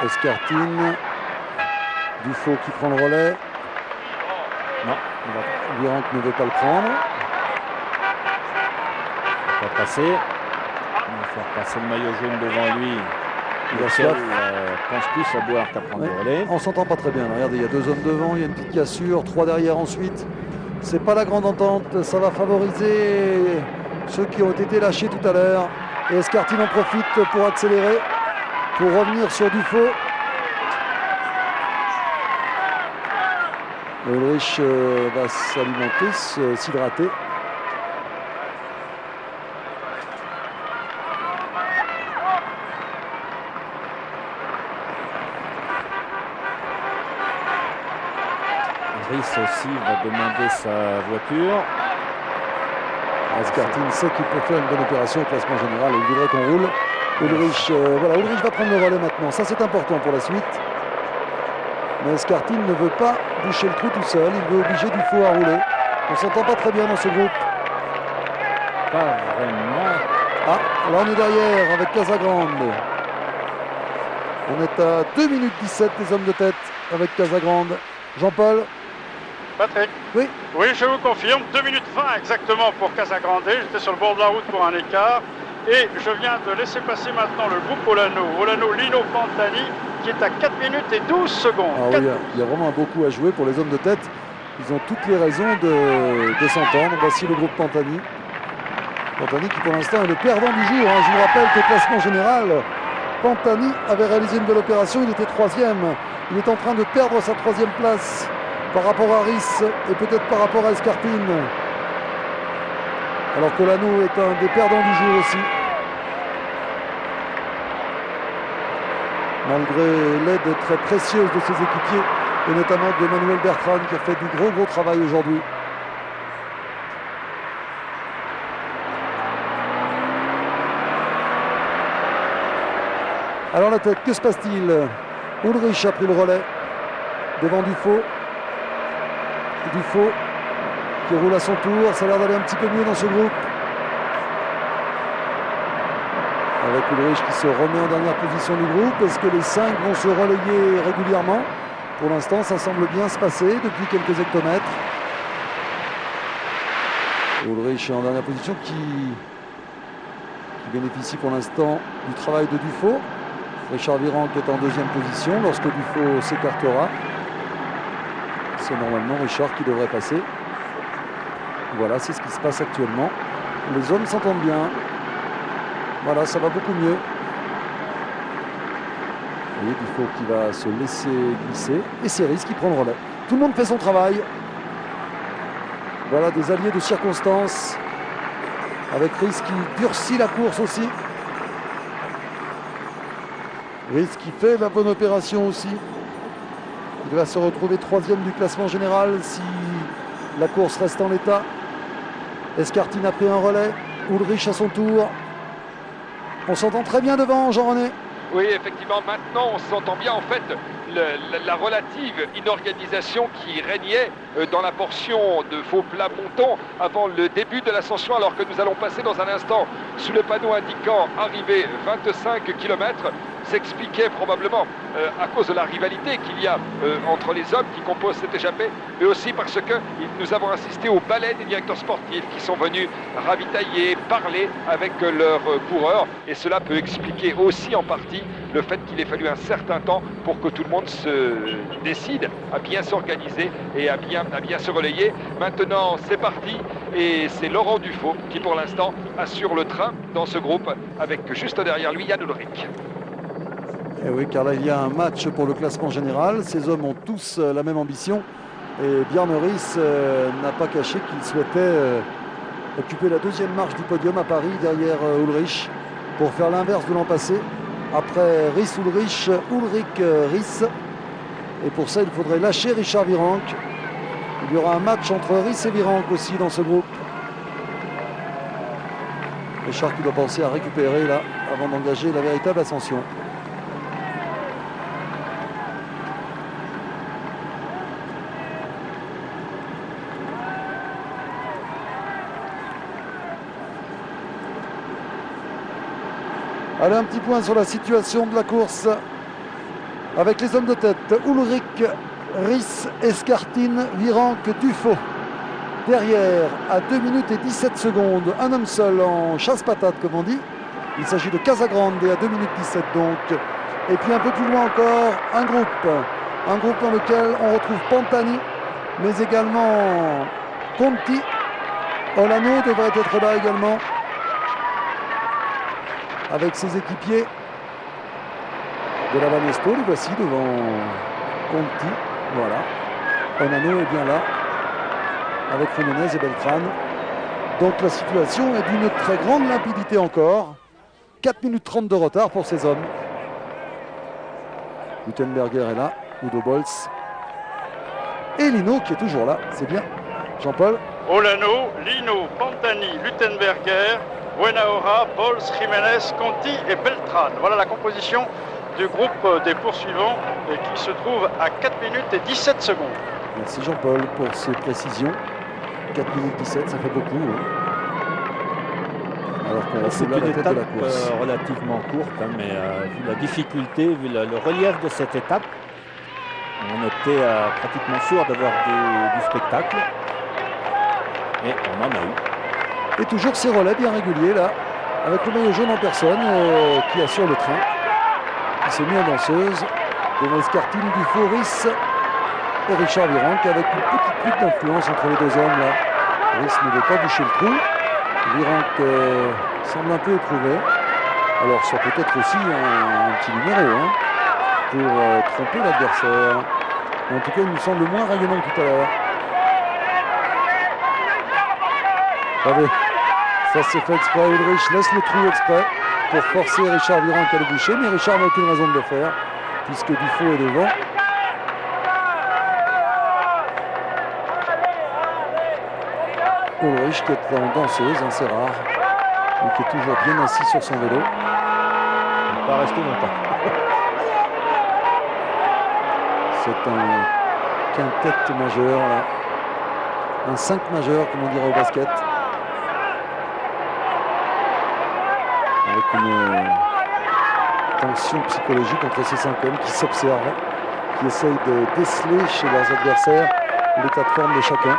Escartine, Dufaux qui prend le relais. Non, Virenque ne veut pas le prendre. Il va passer. Il va faire passer le maillot jaune devant lui. Il a soif. Pense plus à boire qu'à prendre le relais. On s'entend pas très bien. Regardez, il y a deux hommes devant, il y a une petite cassure, trois derrière ensuite. C'est pas la grande entente. Ça va favoriser ceux qui ont été lâchés tout à l'heure. Et Escartine en profite pour accélérer, pour revenir sur Dufaux. Ulrich va s'alimenter, s'hydrater. Rhys aussi va demander sa voiture. Escartine sait qu'il peut faire une bonne opération au classement général et il voudrait qu'on roule. Ulrich, voilà, Ulrich va prendre le relais maintenant. Ça, c'est important pour la suite. Mais Escartine ne veut pas boucher le trou tout seul. Il veut obliger Dufaux à rouler. On ne s'entend pas très bien dans ce groupe. Pas vraiment. Ah, là on est derrière avec Casagrande. On est à 2 minutes 17 des hommes de tête avec Casagrande. Jean-Paul. Patrick. Oui. Oui, je vous confirme, 2 minutes 20 exactement pour Casagrande. J'étais sur le bord de la route pour un écart. Et je viens de laisser passer maintenant le groupe Olano. Olano Lino Pantani qui est à 4 minutes et 12 secondes. Ah oui, il y a vraiment beaucoup à jouer pour les hommes de tête. Ils ont toutes les raisons de s'entendre. Voici le groupe Pantani. Pantani qui pour l'instant est le perdant du jour. Hein. Je vous rappelle que classement général, Pantani avait réalisé une belle opération. Il était 3e. Il est en train de perdre sa 3e place par rapport à Rhys et peut-être par rapport à Escartine. Alors que Olano est un des perdants du jour aussi. Malgré l'aide très précieuse de ses équipiers et notamment de Manuel Bertrand qui a fait du gros travail aujourd'hui. Alors la tête, que se passe-t-il? Ulrich a pris le relais devant Dufaux. Dufaux qui roule à son tour, ça a l'air d'aller un petit peu mieux dans ce groupe. Avec Ulrich qui se remet en dernière position du groupe. Est-ce que les 5 vont se relayer régulièrement? Pour l'instant, ça semble bien se passer depuis quelques hectomètres. Ulrich est en dernière position qui bénéficie pour l'instant du travail de Dufaux. Richard Virenque est en deuxième position. Lorsque Dufaux s'écartera, c'est normalement Richard qui devrait passer. Voilà, c'est ce qui se passe actuellement. Les hommes s'entendent bien. Voilà, ça va beaucoup mieux. Vous voyez Dufaux qui va se laisser glisser. Et c'est Risse qui prend le relais. Tout le monde fait son travail. Voilà des alliés de circonstance. Avec Risse qui durcit la course aussi. Risse qui fait la bonne opération aussi. Il va se retrouver troisième du classement général si la course reste en l'état. Escartine a pris un relais. Ulrich à son tour. On s'entend très bien devant, Jean-René. Oui, effectivement, maintenant on s'entend bien. En fait, la relative inorganisation qui régnait dans la portion de Faux-Plat-Monton avant le début de l'ascension, alors que nous allons passer dans un instant sous le panneau indiquant arrivée 25 km, s'expliquait probablement à cause de la rivalité qu'il y a entre les hommes qui composent cette échappée, mais aussi parce que nous avons assisté au ballet des directeurs sportifs qui sont venus ravitailler, parler avec leurs coureurs, et cela peut expliquer aussi en partie le fait qu'il ait fallu un certain temps pour que tout le monde se décide à bien s'organiser et à bien se relayer. Maintenant, c'est parti et c'est Laurent Dufaux qui, pour l'instant, assure le train dans ce groupe avec juste derrière lui Jan Ullrich. Et oui, car là, il y a un match pour le classement général. Ces hommes ont tous la même ambition. Et Bjarne Riis n'a pas caché qu'il souhaitait occuper la deuxième marche du podium à Paris derrière Ulrich pour faire l'inverse de l'an passé. Après Riis-Ulrich, Ullrich-Riis. Et pour ça, il faudrait lâcher Richard Virenque. Il y aura un match entre Riis et Virenque aussi dans ce groupe. Richard qui doit penser à récupérer là avant d'engager la véritable ascension. Allez, un petit point sur la situation de la course avec les hommes de tête. Ullrich, Riis, Escartine, Virenque, Dufaux. Derrière, à 2 minutes et 17 secondes, un homme seul en chasse-patate, comme on dit. Il s'agit de Casagrande à 2 minutes 17 donc. Et puis un peu plus loin encore, un groupe dans lequel on retrouve Pantani, mais également Conti. Olano devrait être là également, avec ses équipiers de la Banesto. Les voici devant Conti. Voilà. Olano est bien là, avec Jiménez et Beltrán. Donc la situation est d'une très grande limpidité encore. 4 minutes 30 de retard pour ces hommes. Luttenberger est là, Udo Bolz. Et Lino qui est toujours là, c'est bien. Jean-Paul. Olano, Lino, Pantani, Luttenberger, Buenaora, Bolz, Jiménez, Conti et Beltrán. Voilà la composition du groupe des poursuivants et qui se trouve à 4 minutes et 17 secondes. Merci Jean-Paul pour ces précisions. 4 minutes 17, ça fait beaucoup. Alors qu'on C'est retrouve là une la tête de étape la course. relativement courte, hein, mais vu la difficulté, vu le relief de cette étape, on était pratiquement sûr d'avoir du spectacle. Et on en a eu. Et toujours ces relais bien réguliers là, avec le maillot jaune en personne qui assure le train. Il s'est mis en danseuse. Devant Escartine, Dufaux, Riis et Richard Virenque avec une petite lutte d'influence entre les deux hommes là. Riis ne veut pas boucher le trou. Virenque semble un peu éprouvé. Alors ça peut être aussi un petit numéro hein, pour tromper l'adversaire. En tout cas, il nous semble moins rayonnant que tout à l'heure. Allez, ça c'est fait exprès. Ulrich laisse le trou exprès pour forcer Richard Virenque à le boucher, mais Richard n'a aucune raison de le faire puisque Dufaux est devant. Ulrich qui est en danseuse, hein, c'est rare, mais qui est toujours bien assis sur son vélo. Il ne va pas rester longtemps. C'est un quintet majeur là, un 5 majeur comme on dirait au basket. Avec une tension psychologique entre ces 5 hommes qui s'observent, qui essayent de déceler chez leurs adversaires l'état de forme de chacun.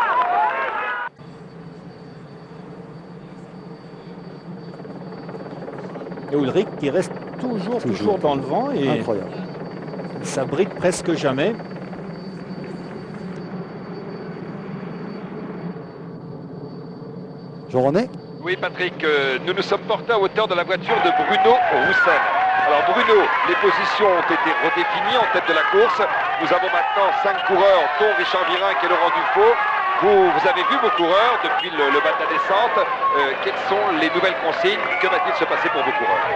Et Ullrich qui reste toujours dans le vent et Incroyable. ça brille presque jamais. Jean-René? Oui, Patrick, nous nous sommes portés à hauteur de la voiture de Bruno Roussel. Alors Bruno, les positions ont été redéfinies en tête de la course. Nous avons maintenant 5 coureurs, dont Richard Virenque et Laurent Dufaux. Vous avez vu vos coureurs depuis le bas de la descente. Quelles sont les nouvelles consignes? Que va-t-il se passer pour vos coureurs?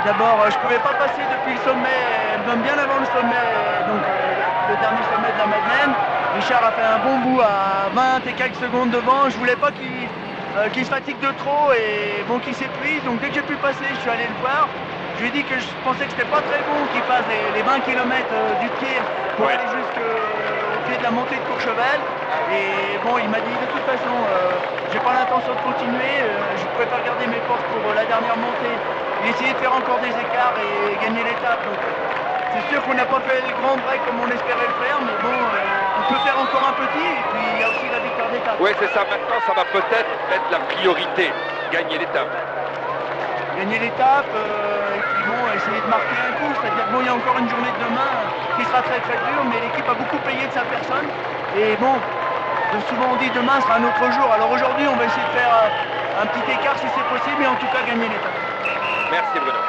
D'abord, je ne pouvais pas passer depuis le sommet, même bien avant le sommet, donc le dernier sommet de la Madeleine. Richard a fait un bon bout à 20 et quelques secondes devant. Je voulais pas qu'il se fatigue de trop et bon, qu'il s'épuise. Donc dès que j'ai pu passer, je suis allé le voir. Je lui ai dit que je pensais que c'était pas très bon qu'il fasse les 20 km du pied pour aller jusqu'au pied de la montée de Courchevel. Et bon, il m'a dit de toute façon, j'ai pas l'intention de continuer. Je préfère garder mes forces pour la dernière montée. Et essayer de faire encore des écarts et gagner l'étape. Donc c'est sûr qu'on n'a pas fait le grand break comme on espérait le faire, mais bon, on peut faire encore un petit. Et puis il y a aussi la victoire d'étape. Oui, c'est ça. Maintenant, ça va peut-être être la priorité, gagner l'étape. Gagner l'étape, et puis bon, essayer de marquer un coup. C'est-à-dire bon, il y a encore une journée de demain qui sera très très dure, mais l'équipe a beaucoup payé de sa personne. Et bon, souvent on dit demain sera un autre jour. Alors aujourd'hui, on va essayer de faire un petit écart si c'est possible, et en tout cas gagner l'étape. Merci Bruno.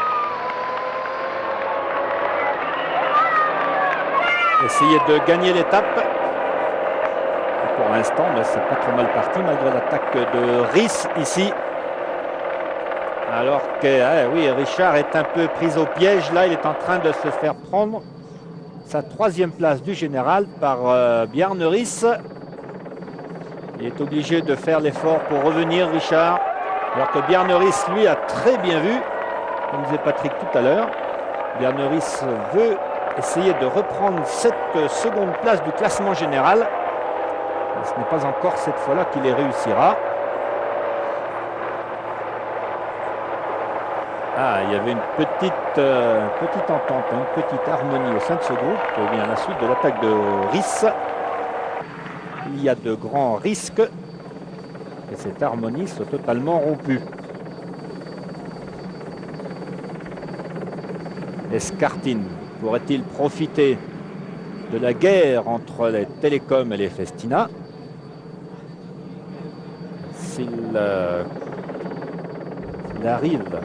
Essayer de gagner l'étape. Pour l'instant, c'est pas trop mal parti malgré l'attaque de Riss ici. Alors que oui, Richard est un peu pris au piège. Là, il est en train de se faire prendre sa 3e place du général par Bjarne Riss. Il est obligé de faire l'effort pour revenir, Richard. Alors que Bjarne Riss, lui, a très bien vu, comme disait Patrick tout à l'heure. Bjarne Riss veut essayer de reprendre cette 2e place du classement général. Mais ce n'est pas encore cette fois-là qu'il y réussira. Il y avait une petite entente, une petite harmonie au sein de ce groupe. Et bien, à la suite de l'attaque de Riss, il y a de grands risques que cette harmonie soit totalement rompue. Escartin pourrait-il profiter de la guerre entre les Télécoms et les Festina? S'il arrive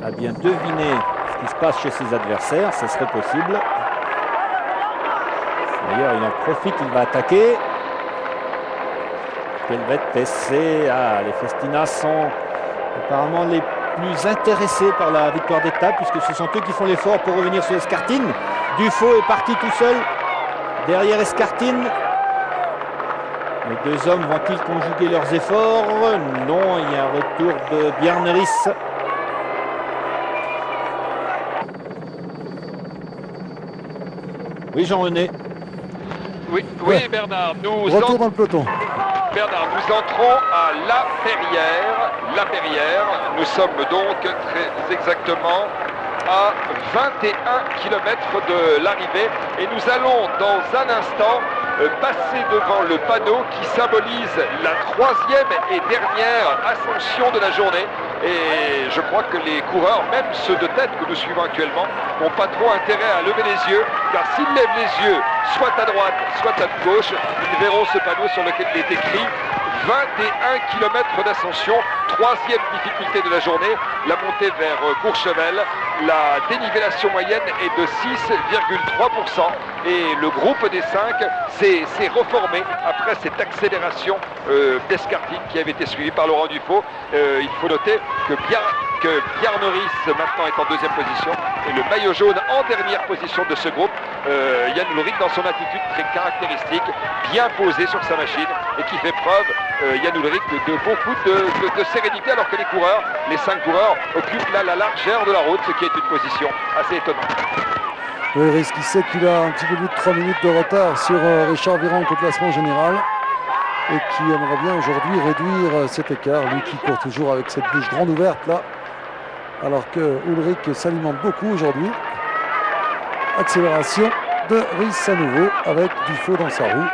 à bien deviner ce qui se passe chez ses adversaires, ce serait possible. D'ailleurs, il en profite, il va attaquer. Helvet, essai. Les Festina sont apparemment les plus intéressés par la victoire d'étape, puisque ce sont eux qui font l'effort pour revenir sur Escartin. Dufaux est parti tout seul derrière Escartin. Les 2 hommes vont-ils conjuguer leurs efforts? Non, il y a un retour de Bjarne Riss. Oui, Jean-René. Oui, Bernard. Retour dans le peloton. Bernard, nous entrons à La Perrière. Nous sommes donc très exactement à 21 km de l'arrivée et nous allons dans un instant passer devant le panneau qui symbolise la 3e et dernière ascension de la journée. Et je crois que les coureurs, même ceux de tête que nous suivons actuellement, n'ont pas trop intérêt à lever les yeux, car s'ils lèvent les yeux, soit à droite, soit à gauche, ils verront ce panneau sur lequel il est écrit 21 km d'ascension, 3e difficulté de la journée, la montée vers Courchevel. La dénivellation moyenne est de 6,3% et le groupe des 5 s'est reformé après cette accélération d'Escartin qui avait été suivie par Laurent Dufaux. Il faut noter que Bjarne Riss maintenant est en 2e position et le maillot jaune en dernière position de ce groupe. Jan Ullrich dans son attitude très caractéristique, bien posé sur sa machine et qui fait preuve, Jan Ullrich, de beaucoup de sérénité alors que les 5 coureurs occupent là la largeur de la route, ce qui est une position assez étonnante. Oui, Riss qui sait qu'il a un petit peu plus de 3 minutes de retard sur Richard Virenque au classement général et qui aimerait bien aujourd'hui réduire cet écart, lui qui court toujours avec cette bouche grande ouverte là, alors que Ullrich s'alimente beaucoup aujourd'hui. Accélération de Riss à nouveau avec Dufaux dans sa roue.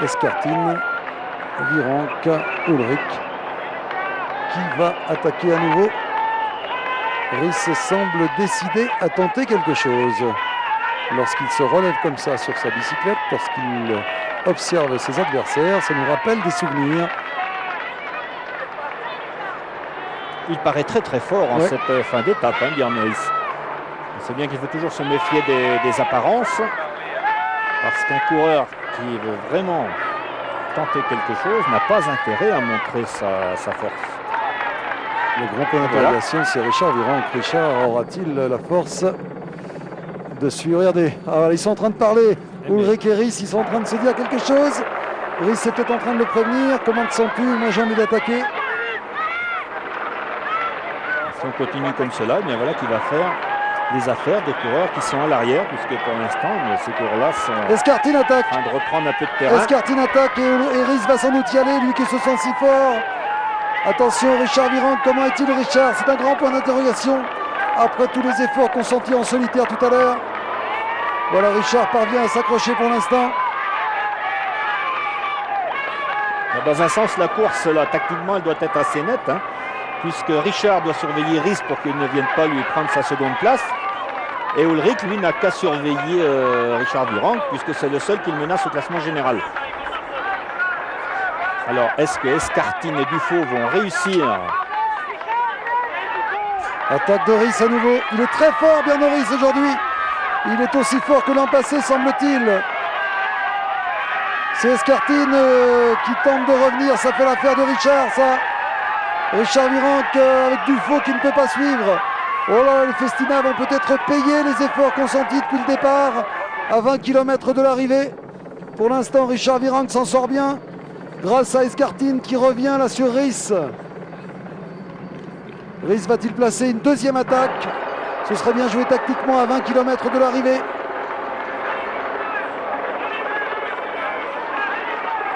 Escartin, Virenque, Ullrich qui va attaquer à nouveau Rhys semble décidé à tenter quelque chose. Lorsqu'il se relève comme ça sur sa bicyclette, lorsqu'il observe ses adversaires, ça nous rappelle des souvenirs. Il paraît très très fort en cette fin d'étape, Bjarne Riis. On sait bien qu'il faut toujours se méfier des apparences, parce qu'un coureur qui veut vraiment tenter quelque chose n'a pas intérêt à montrer sa force. Le grand point d'interrogation, c'est Richard Virenque. Richard aura-t-il la force de suivre? Regardez, ils sont en train de parler. Ullrich et Rhys, ils sont en train de se dire quelque chose. Rhys était en train de le prévenir. Comment te sens-tu? Moi, j'ai envie d'attaquer. Si on continue comme cela, bien voilà qu'il va faire les affaires des coureurs qui sont à l'arrière, puisque pour l'instant, ces coureurs-là sont Escartine attaque. en train de reprendre un peu de terrain. Escartine attaque et Rhys va sans doute y aller, lui qui se sent si fort. Attention, Richard Virenque, comment est-il, Richard? C'est un grand point d'interrogation après tous les efforts consentis en solitaire tout à l'heure. Voilà, Richard parvient à s'accrocher pour l'instant. Dans un sens, la course, là, tactiquement, elle doit être assez nette, puisque Richard doit surveiller Rhys pour qu'il ne vienne pas lui prendre sa seconde place. Et Ullrich, lui, n'a qu'à surveiller Richard Virenque, puisque c'est le seul qui le menace au classement général. Alors, est-ce que Escartine et Dufaux vont réussir? Attaque de Rhys à nouveau. Il est très fort, Bjarne Riis, aujourd'hui. Il est aussi fort que l'an passé, semble-t-il. C'est Escartine qui tente de revenir. Ça fait l'affaire de Richard, ça. Richard Virenque avec Dufaux qui ne peut pas suivre. Oh là, les Festina vont peut-être payer les efforts consentis depuis le départ à 20 km de l'arrivée. Pour l'instant, Richard Virenque s'en sort bien grâce à Escartine qui revient là sur Rhys. Rhys va-t-il placer une deuxième attaque? Ce serait bien joué tactiquement à 20 km de l'arrivée.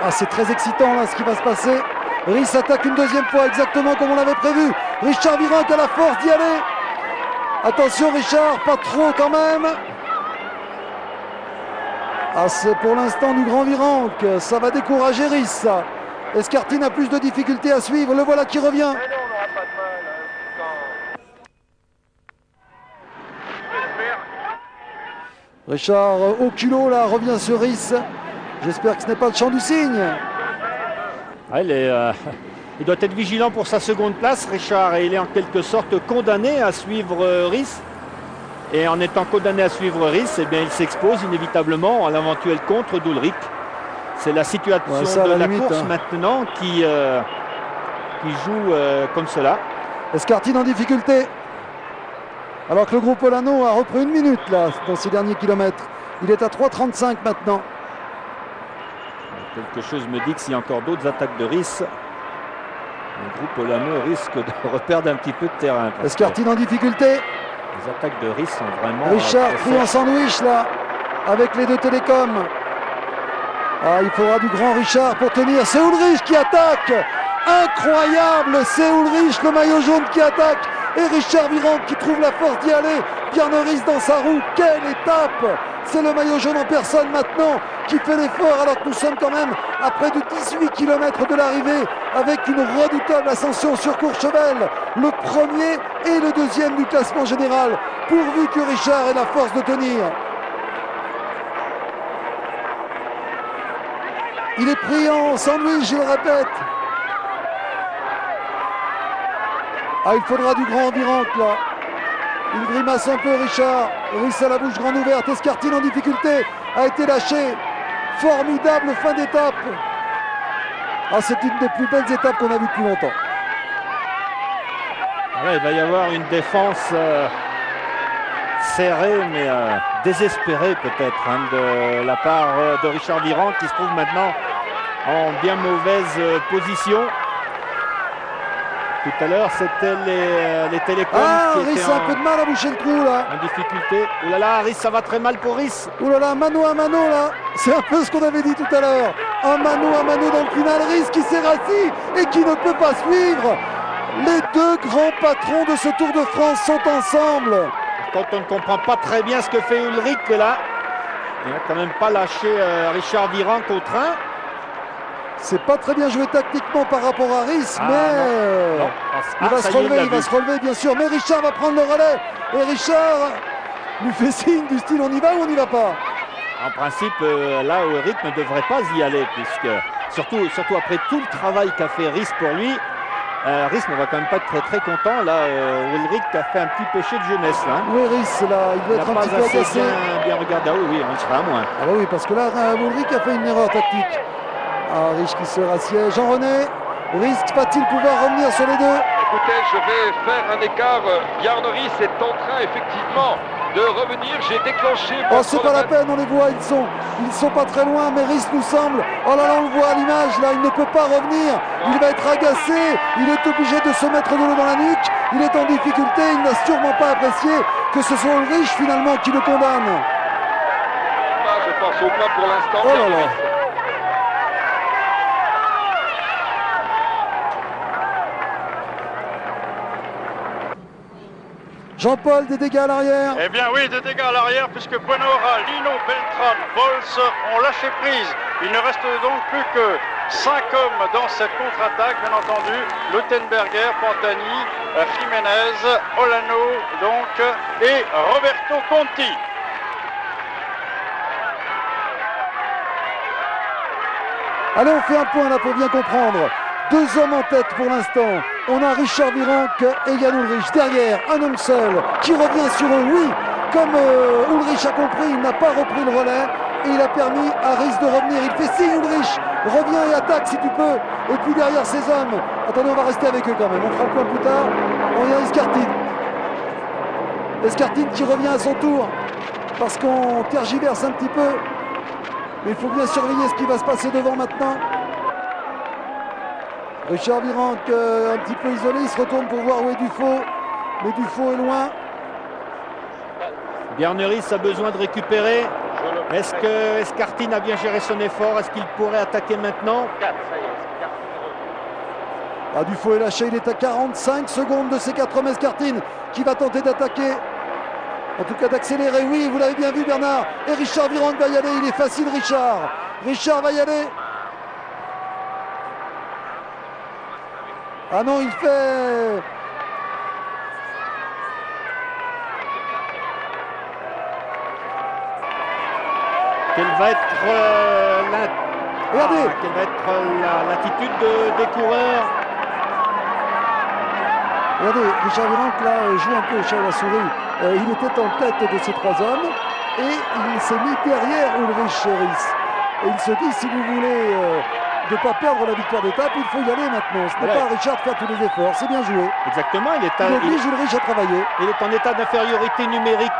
Ah, c'est très excitant là ce qui va se passer. Rhys attaque une deuxième fois exactement comme on l'avait prévu. Richard Virenque a la force d'y aller. Attention Richard, pas trop quand même. Ah, c'est pour l'instant du grand Virenque. Ça va décourager Rhys, ça. Escartine a plus de difficultés à suivre. Le voilà qui revient. Richard au culot là revient sur Rhys. J'espère que ce n'est pas le chant du cygne. Ah, il doit être vigilant pour sa seconde place, Richard, et il est en quelque sorte condamné à suivre Rhys. Et en étant condamné à suivre Rhys, eh bien, il s'expose inévitablement à l'éventuel contre d'Ullrich. C'est la situation de la course maintenant qui joue comme cela. Escartine en difficulté. Alors que le groupe Olano a repris une minute là dans ces derniers kilomètres. Il est à 3,35 maintenant. Quelque chose me dit que s'il y a encore d'autres attaques de Rhys, le groupe Olano risque de reperdre un petit peu de terrain. Escartine en difficulté. Les attaques de Rhys sont vraiment... Richard pris en sandwich là avec les deux télécoms. Ah, il faudra du grand Richard pour tenir. C'est Ullrich qui attaque. Incroyable, c'est Ullrich, le maillot jaune qui attaque. Et Richard Virenque qui trouve la force d'y aller. Bjarne Riis dans sa roue. Quelle étape! C'est le maillot jaune en personne maintenant qui fait l'effort alors que nous sommes quand même à près de 18 km de l'arrivée avec une redoutable ascension sur Courchevel. Le premier et le deuxième du classement général, pourvu que Richard ait la force de tenir. Il est pris en sandwich, je le répète. Ah, il faudra du grand Virenque là. Il grimace un peu Richard. Rhys à la bouche grande ouverte. Escartine en difficulté a été lâché. Formidable fin d'étape. Ah, c'est une des plus belles étapes qu'on a vues depuis longtemps. Ouais, il va y avoir une défense serrée mais désespérée peut-être de la part de Richard Virenque qui se trouve maintenant en bien mauvaise position. Tout à l'heure, c'était les télécoms qui Rhys étaient a un peu de mal à boucher le trou là. en difficulté. Ouh là là, Rhys, ça va très mal pour Rhys. Ouh là là, mano à mano là. C'est un peu ce qu'on avait dit tout à l'heure. Un mano à mano dans le final. Rhys qui s'est rassis et qui ne peut pas suivre. Les deux grands patrons de ce Tour de France sont ensemble. Quand on ne comprend pas très bien ce que fait Ullrich là, il n'a quand même pas lâché Richard Virenque au train. C'est pas très bien joué tactiquement par rapport à Rhys, mais non. il va se relever, bien sûr. Mais Richard va prendre le relais. Et Richard lui fait signe du style on y va ou on n'y va pas. En principe, là, Ulrich ne devrait pas y aller, puisque surtout après tout le travail qu'a fait Rhys pour lui, Rhys ne va quand même pas être très très content. Là, Ulrich a fait un petit péché de jeunesse. Là. Oui, Rhys, là, il doit être un petit peu agacé. Bien regardé. Ah oui, on le sera à moins. Ah bah oui, parce que là, Ulrich a fait une erreur tactique. Ah, Rhys qui se rassied. Jean-René, Rhys va-t-il pouvoir revenir sur les deux? Écoutez, je vais faire un écart. Bjarne Rhys est en train effectivement de revenir. J'ai déclenché mon c'est pas la peine, on les voit, ils sont pas très loin, mais Rhys nous semble. Oh là là, on le voit à l'image, là, il ne peut pas revenir. Il va être agacé, il est obligé de se mettre de l'eau dans la nuque. Il est en difficulté, il n'a sûrement pas apprécié que ce soit Ulrich finalement qui le condamne. Je pense au point pour l'instant. Oh là là. Jean-Paul, des dégâts à l'arrière. Eh bien oui, des dégâts à l'arrière puisque Buenora, Lino, Beltran, Bols ont lâché prise. Il ne reste donc plus que 5 hommes dans cette contre-attaque, bien entendu. Luttenberger, Pantani, Jiménez, Olano donc, et Roberto Conti. Allez, on fait un point là pour bien comprendre. 2 hommes en tête pour l'instant. On a Richard Virenque et Jan Ullrich. Derrière, un homme seul qui revient sur eux. Oui, comme Ullrich a compris, il n'a pas repris le relais et il a permis à Rhys de revenir. Il fait signe, Ullrich, reviens et attaque si tu peux. Et puis derrière ces hommes, attendez, on va rester avec eux quand même. On fera le point plus tard. On y a Escartine. Escartine qui revient à son tour parce qu'on tergiverse un petit peu. Mais il faut bien surveiller ce qui va se passer devant maintenant. Richard Virenque un petit peu isolé, il se retourne pour voir où est Dufaux, mais Dufaux est loin. Bjarne Rhys a besoin de récupérer. Est-ce que Escartine a bien géré son effort? Est-ce qu'il pourrait attaquer maintenant? Dufaux est lâché, il est à 45 secondes de ces 4 hommes. Escartine qui va tenter d'attaquer, en tout cas d'accélérer. Oui, vous l'avez bien vu Bernard, et Richard Virenque va y aller, il est facile Richard va y aller. Ah non, il fait... Quelle va être Regardez. Quelle va être l'attitude des coureurs? Regardez, Richard Virenque là joue un peu au chat à la souris. Il était en tête de ces 3 hommes et il s'est mis derrière Ulrich Rhys. Et il se dit, si vous voulez de ne pas perdre la victoire d'étape, il faut y aller maintenant. Ce n'est pas à Richard de faire tous les efforts, c'est bien joué. Exactement, il oblige Ulrich à travailler. Il est en état d'infériorité numérique.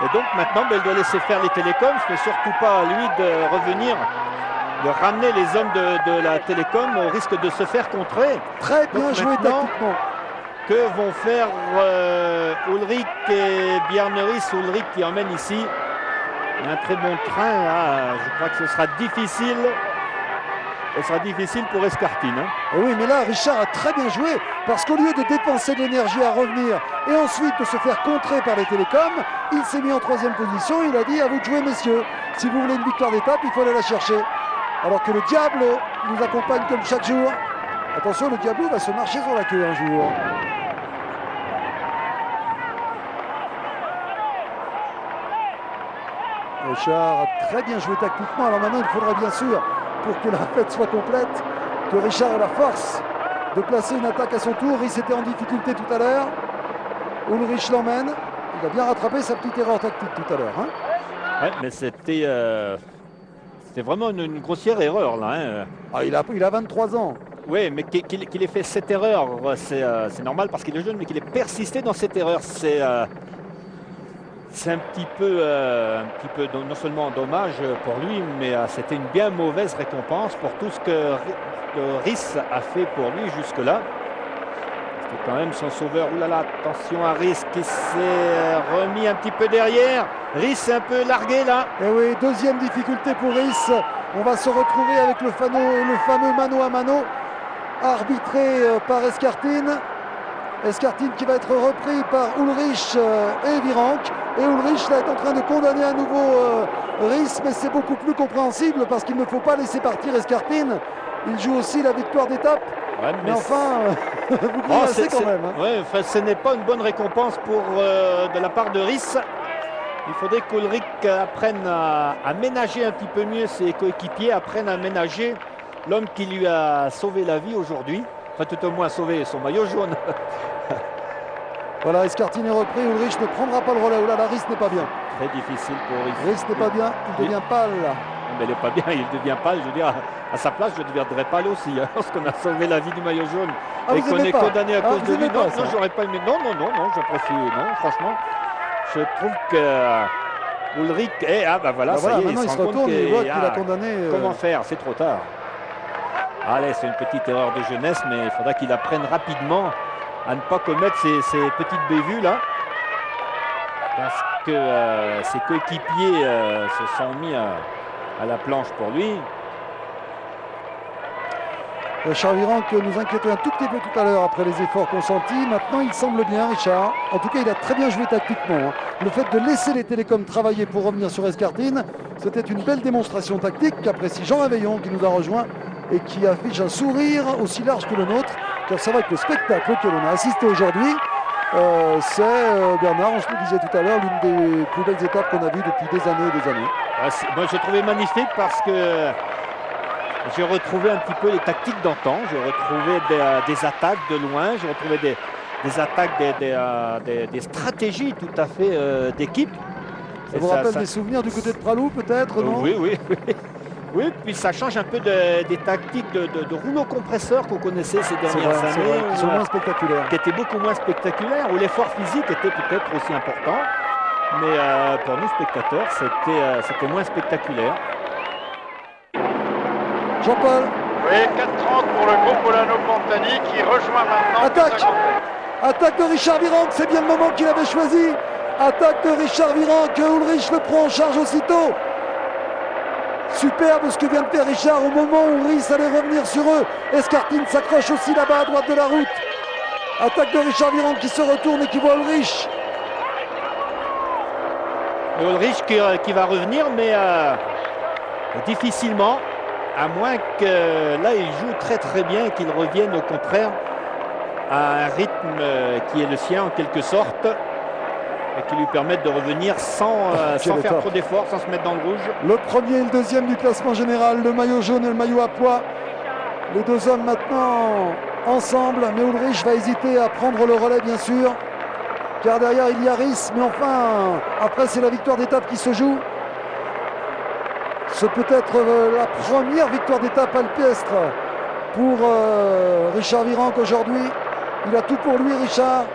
Et donc maintenant, il doit laisser faire les télécoms, mais surtout pas à lui de revenir, de ramener les hommes de la télécom au risque de se faire contrer. Très bien joué tactiquement. Que vont faire Ulrich et Bjarne Rhys? Ulrich qui emmène ici un très bon train. Là, je crois que ce sera difficile. Ce sera difficile pour Escartine. Et oui, mais là, Richard a très bien joué parce qu'au lieu de dépenser de l'énergie à revenir et ensuite de se faire contrer par les télécoms, il s'est mis en 3e position. Il a dit à vous de jouer, messieurs. Si vous voulez une victoire d'étape, il faut aller la chercher. Alors que le Diablo nous accompagne comme chaque jour. Attention, le Diablo va se marcher sur la queue un jour. Richard a très bien joué tactiquement. Alors maintenant, il faudra bien sûr, pour que la fête soit complète, que Richard ait la force de placer une attaque à son tour. Rhys était en difficulté tout à l'heure. Ulrich l'emmène. Il a bien rattrapé sa petite erreur tactique tout à l'heure. Hein. Ouais, mais c'était vraiment une grossière erreur là. Hein. Ah, il a 23 ans. Oui, mais qu'il ait fait cette erreur, c'est normal parce qu'il est jeune, mais qu'il ait persisté dans cette erreur, c'est un petit peu non seulement dommage pour lui, mais c'était une bien mauvaise récompense pour tout ce que Rhys a fait pour lui jusque-là. C'était quand même son sauveur. Ouh là là, attention à Rhys qui s'est remis un petit peu derrière. Rhys est un peu largué là. Et oui, 2e difficulté pour Rhys. On va se retrouver avec le fameux mano à mano arbitré par Escartine. Escartine qui va être repris par Ulrich et Virenque. Et Ulrich là, est en train de condamner à nouveau Rhys, mais c'est beaucoup plus compréhensible parce qu'il ne faut pas laisser partir Escartine. il joue aussi la victoire d'étape. Ouais, Mais enfin, vous grimacez quand même. Hein. Ouais, enfin, ce n'est pas une bonne récompense de la part de Rys. Il faudrait qu'Ulrich apprenne à ménager un petit peu mieux ses coéquipiers, apprenne à ménager l'homme qui lui a sauvé la vie aujourd'hui. Enfin, tout au moins sauvé son maillot jaune. Voilà, Escartine est repris. Ulrich ne prendra pas le relais. Oula, Rys n'est pas bien. Très difficile pour Rys. Rys n'est pas bien. Il devient pâle. Mais il n'est pas bien, il devient pâle. Je veux dire, à sa place, je deviendrais pâle aussi. Hein, parce qu'on a sauvé la vie du maillot jaune et qu'on est condamné à cause de lui. Non, j'aurais pas aimé. Non, j'apprécie. Non, franchement, je trouve que Ulrich est. Ah, bah voilà, ça y est, maintenant il se retourne et il voit qu'il a condamné. Comment faire? C'est trop tard. Allez, c'est une petite erreur de jeunesse, mais il faudra qu'il apprenne rapidement à ne pas commettre ces petites bévues là. Parce que ses coéquipiers se sont mis à la planche pour lui. Richard Virenque nous inquiétait un tout petit peu tout à l'heure après les efforts consentis. Maintenant, il semble bien, Richard. En tout cas, il a très bien joué tactiquement. Hein. Le fait de laisser les télécoms travailler pour revenir sur Escartine, c'était une belle démonstration tactique qu'apprécie Jean Réveillon qui nous a rejoint et qui affiche un sourire aussi large que le nôtre. Car c'est vrai que le spectacle auquel on a assisté aujourd'hui, c'est, Bernard, on se le disait tout à l'heure, l'une des plus belles étapes qu'on a vues depuis des années et des années. Moi, j'ai trouvé magnifique parce que j'ai retrouvé un petit peu les tactiques d'antan. J'ai retrouvé des attaques de loin. J'ai retrouvé des attaques, des stratégies tout à fait d'équipe. Ça vous rappelle des souvenirs du côté de Pralou, peut-être, non? Oui. Oui, puis ça change un peu des tactiques de rouleau compresseur qu'on connaissait ces dernières années. Qui sont moins spectaculaires. Qui étaient beaucoup moins spectaculaires, où l'effort physique était peut-être aussi important. Mais pour nous, spectateurs, c'était moins spectaculaire. Jean-Paul. Oui, 4,30 pour le groupe Olano-Pantani qui rejoint maintenant. Attaque de Richard Virenque, c'est bien le moment qu'il avait choisi. Attaque de Richard Virenque, Ulrich le prend en charge aussitôt. Superbe ce que vient de faire Richard au moment où Rys allait revenir sur eux. Escartine s'accroche aussi là-bas à droite de la route. Attaque de Richard Virenque qui se retourne et qui voit Ulrich. Ulrich qui va revenir, mais difficilement, à moins que là il joue très très bien et qu'il revienne au contraire à un rythme qui est le sien en quelque sorte. Et qui lui permettent de revenir sans faire trop d'efforts, sans se mettre dans le rouge. Le premier et le deuxième du classement général, le maillot jaune et le maillot à pois. Les deux hommes maintenant ensemble, mais Ulrich va hésiter à prendre le relais bien sûr, car derrière il y a Rys, mais enfin, après c'est la victoire d'étape qui se joue. C'est peut-être la première victoire d'étape alpestre pour Richard Virenque aujourd'hui. Il a tout pour lui, Richard.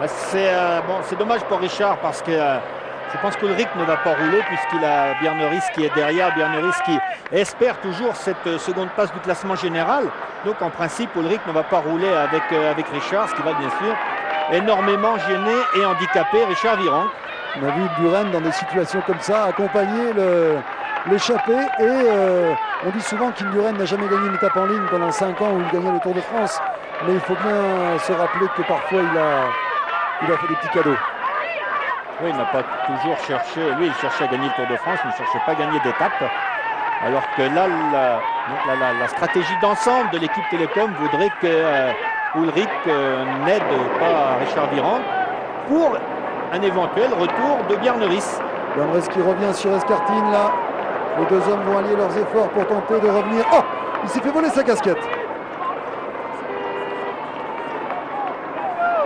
C'est dommage pour Richard parce que je pense qu'Ulrich ne va pas rouler puisqu'il a Bjarne Riis qui est derrière, Bjarne Riis qui espère toujours cette seconde place du classement général. Donc en principe Ulrich ne va pas rouler avec Richard, ce qui va bien sûr énormément gêner et handicaper Richard Virenque. On a vu Buren dans des situations comme ça accompagner l'échappée et on dit souvent qu'Indurain n'a jamais gagné une étape en ligne pendant 5 ans où il gagnait le Tour de France, mais il faut bien se rappeler que parfois il a fait des petits cadeaux. Oui, il n'a pas toujours cherché, lui il cherchait à gagner le Tour de France, il ne cherchait pas à gagner d'étape, alors que là la stratégie d'ensemble de l'équipe Télécom voudrait que Ulrich n'aide pas Richard Virenque pour un éventuel retour de Bjarne Riis. Bjarne Riis qui revient sur Escartine là. Les deux hommes vont allier leurs efforts pour tenter de revenir. Oh, il s'est fait voler sa casquette.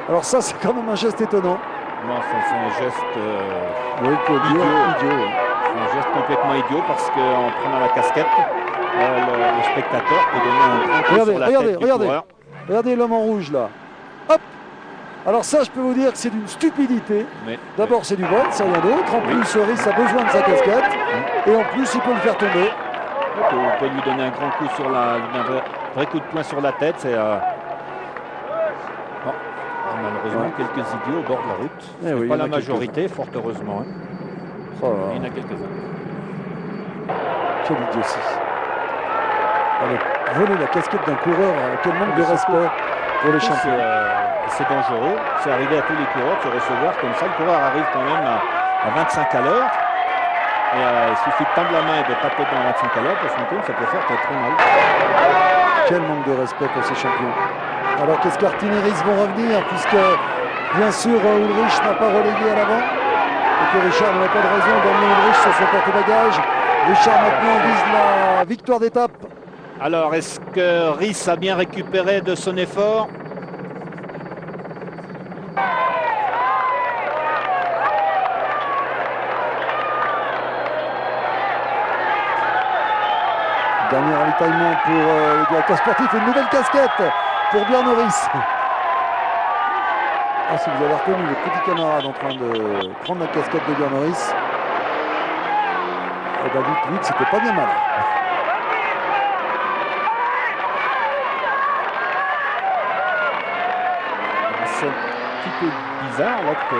Alors ça, c'est quand même un geste étonnant. Non, c'est un geste idiot. C'est un geste complètement idiot parce qu'en prenant la casquette, le spectateur peut donner un grand coup sur la tête du coureur. Regardez l'homme en rouge là. Hop. Alors ça, je peux vous dire que c'est d'une stupidité. D'abord, c'est du vol, c'est rien d'autre. En plus, Riis a besoin de sa casquette. Et en plus, il peut le faire tomber. On peut lui donner un grand coup sur un vrai coup de poing sur la tête. C'est malheureusement quelques idiots au bord de la route. Oui, pas la majorité, fort heureusement. Hein. Il y en a quelques-uns. Quelle idiotie. Allez, voler la casquette d'un coureur, quel manque de respect pour les champions. C'est dangereux, c'est arrivé à tous les coureurs de se recevoir comme ça. Le coureur arrive quand même à 25 à l'heure. il suffit de tendre la main et de taper dans l'action à l'heure pour son compte, ça peut faire très très mal. Quel manque de respect pour ces champions. Alors qu'Escartine et Rhys vont revenir, puisque bien sûr Ulrich n'a pas relégué à l'avant et que Richard n'a pas de raison d'emmener Ulrich sur son porte-bagages. Richard maintenant vise la victoire d'étape. Alors, est-ce que Rhys a bien récupéré de son effort? Dernier ravitaillement pour le directeur sportif et une nouvelle casquette pour Björn Rhys. Ah, si vous avez reconnu le petit camarade en train de prendre la casquette de Björn Rhys, eh ben dites-lui que c'était pas bien mal. C'est un petit peu bizarre là, que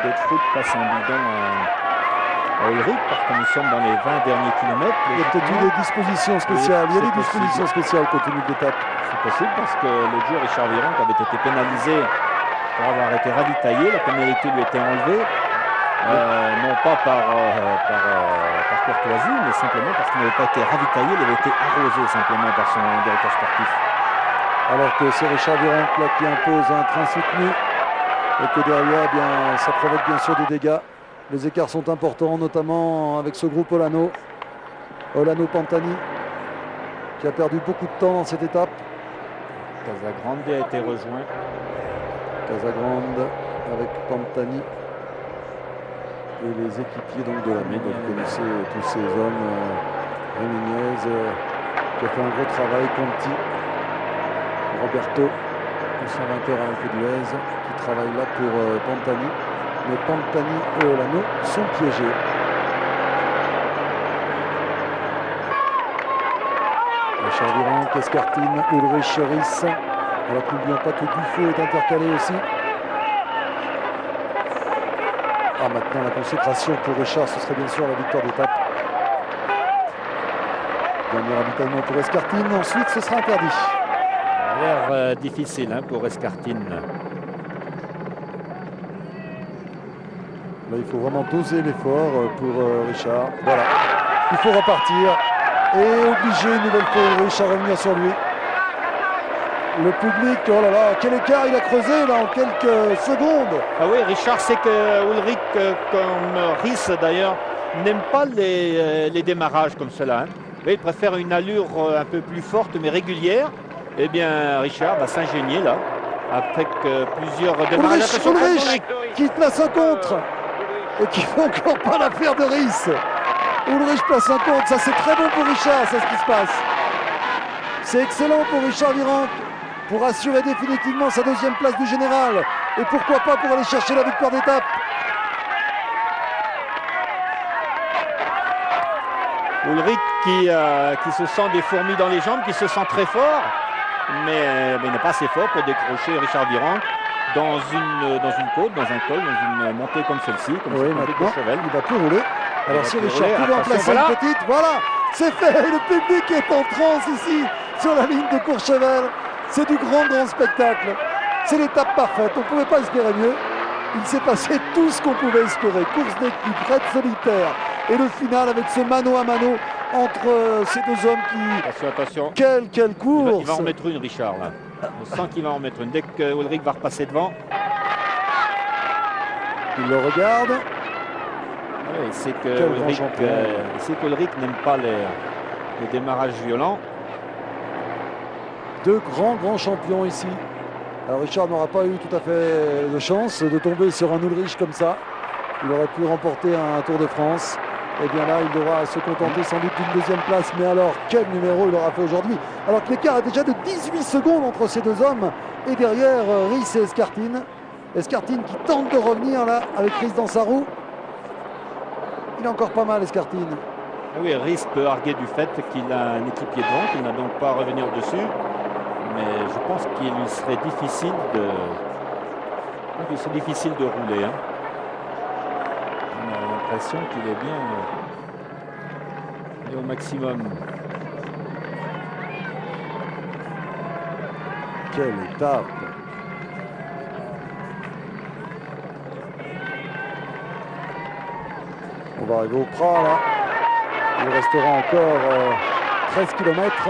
Godefroot passe un bidon à Ulrich parce que nous sommes dans les 20 derniers kilomètres. Il y a peut-être eu des dispositions spéciales. Il y a des dispositions spéciales compte tenu de l'étape. C'est possible parce que l'autre jour, Richard Virenque avait été pénalisé pour avoir été ravitaillé. La pénalité lui était enlevée. Non pas par courtoisie, mais simplement parce qu'il n'avait pas été ravitaillé, il avait été arrosé simplement par son directeur sportif. Alors que c'est Richard Virenque là qui impose un train soutenu et que derrière, eh bien, ça provoque bien sûr des dégâts. Les écarts sont importants, notamment avec ce groupe Olano. Olano Pantani qui a perdu beaucoup de temps dans cette étape. Casagrande a été rejoint. Casagrande avec Pantani. Et les équipiers donc de l'année, vous connaissez tous ces hommes, Jiménez qui a fait un gros travail, Conti, Roberto, conservateur avec Duez, qui travaille là pour Pantani. Mais Pantani et Olano sont piégés. Richard Virenque, Escartine, Ulrich Rhys. Alors n'oublions pas que Dufaux est intercalé aussi. Ah, maintenant la consécration pour Richard, ce serait bien sûr la victoire d'étape. Dernier ravitaillement pour Escartine, ensuite ce sera interdit. Ça a l'air difficile pour Escartine. Là, il faut vraiment doser l'effort pour Richard. Voilà, il faut repartir et obliger une nouvelle fois Ulrich à revenir sur lui. Le public, oh là là, quel écart il a creusé là en quelques secondes. Ah oui, Richard sait que Ulrich, comme Rhys d'ailleurs, n'aime pas les démarrages comme cela. Oui, il préfère une allure un peu plus forte mais régulière. Eh bien, Richard va s'ingénier là, avec plusieurs démarrages. Ulrich qui place un contre et qui fait encore pas l'affaire de Rhys. Ulrich place un contre, ça c'est très bon pour Richard, c'est ce qui se passe. C'est excellent pour Richard Virenque pour assurer définitivement sa deuxième place du général et pourquoi pas pour aller chercher la victoire d'étape. Ulrich qui se sent des fourmis dans les jambes, qui se sent très fort, mais il n'est pas assez fort pour décrocher Richard Virenque dans une côte, dans un col, dans une montée comme celle-ci, comme oui, maintenant, Courchevel. Il va plus rouler. Alors si Richard pouvait en placer voilà. une petite, voilà, c'est fait. Le public est en transe ici sur la ligne de Courchevel. C'est du grand spectacle. C'est l'étape parfaite. On ne pouvait pas espérer mieux. Il s'est passé tout ce qu'on pouvait espérer. Course d'équipe, raid solitaire. Et le final avec ce mano à mano entre ces deux hommes qui... Attention. Quelle course. Il va en mettre une, Richard, là. On sent qu'il va en mettre une. Dès que Ulrich va repasser devant. Il le regarde. Oui, c'est qu'Ulrich n'aime pas les démarrages violents. Deux grands champions ici. Alors Richard n'aura pas eu tout à fait de chance de tomber sur un Ulrich comme ça. Il aurait pu remporter un Tour de France. Et bien là, il devra se contenter sans doute d'une deuxième place. Mais alors, quel numéro il aura fait aujourd'hui? Alors que l'écart est déjà de 18 secondes entre ces deux hommes. Et derrière, Rhys et Escartine. Escartine qui tente de revenir là, avec Rhys dans sa roue. Il est encore pas mal, Escartine. Oui, Rhys peut arguer du fait qu'il a un équipier devant, qu'il n'a donc pas à revenir dessus. Mais je pense qu'il lui serait difficile de rouler. On a l'impression qu'il est bien au maximum. Quelle étape! On va arriver au Prat là. Il restera encore 13 km.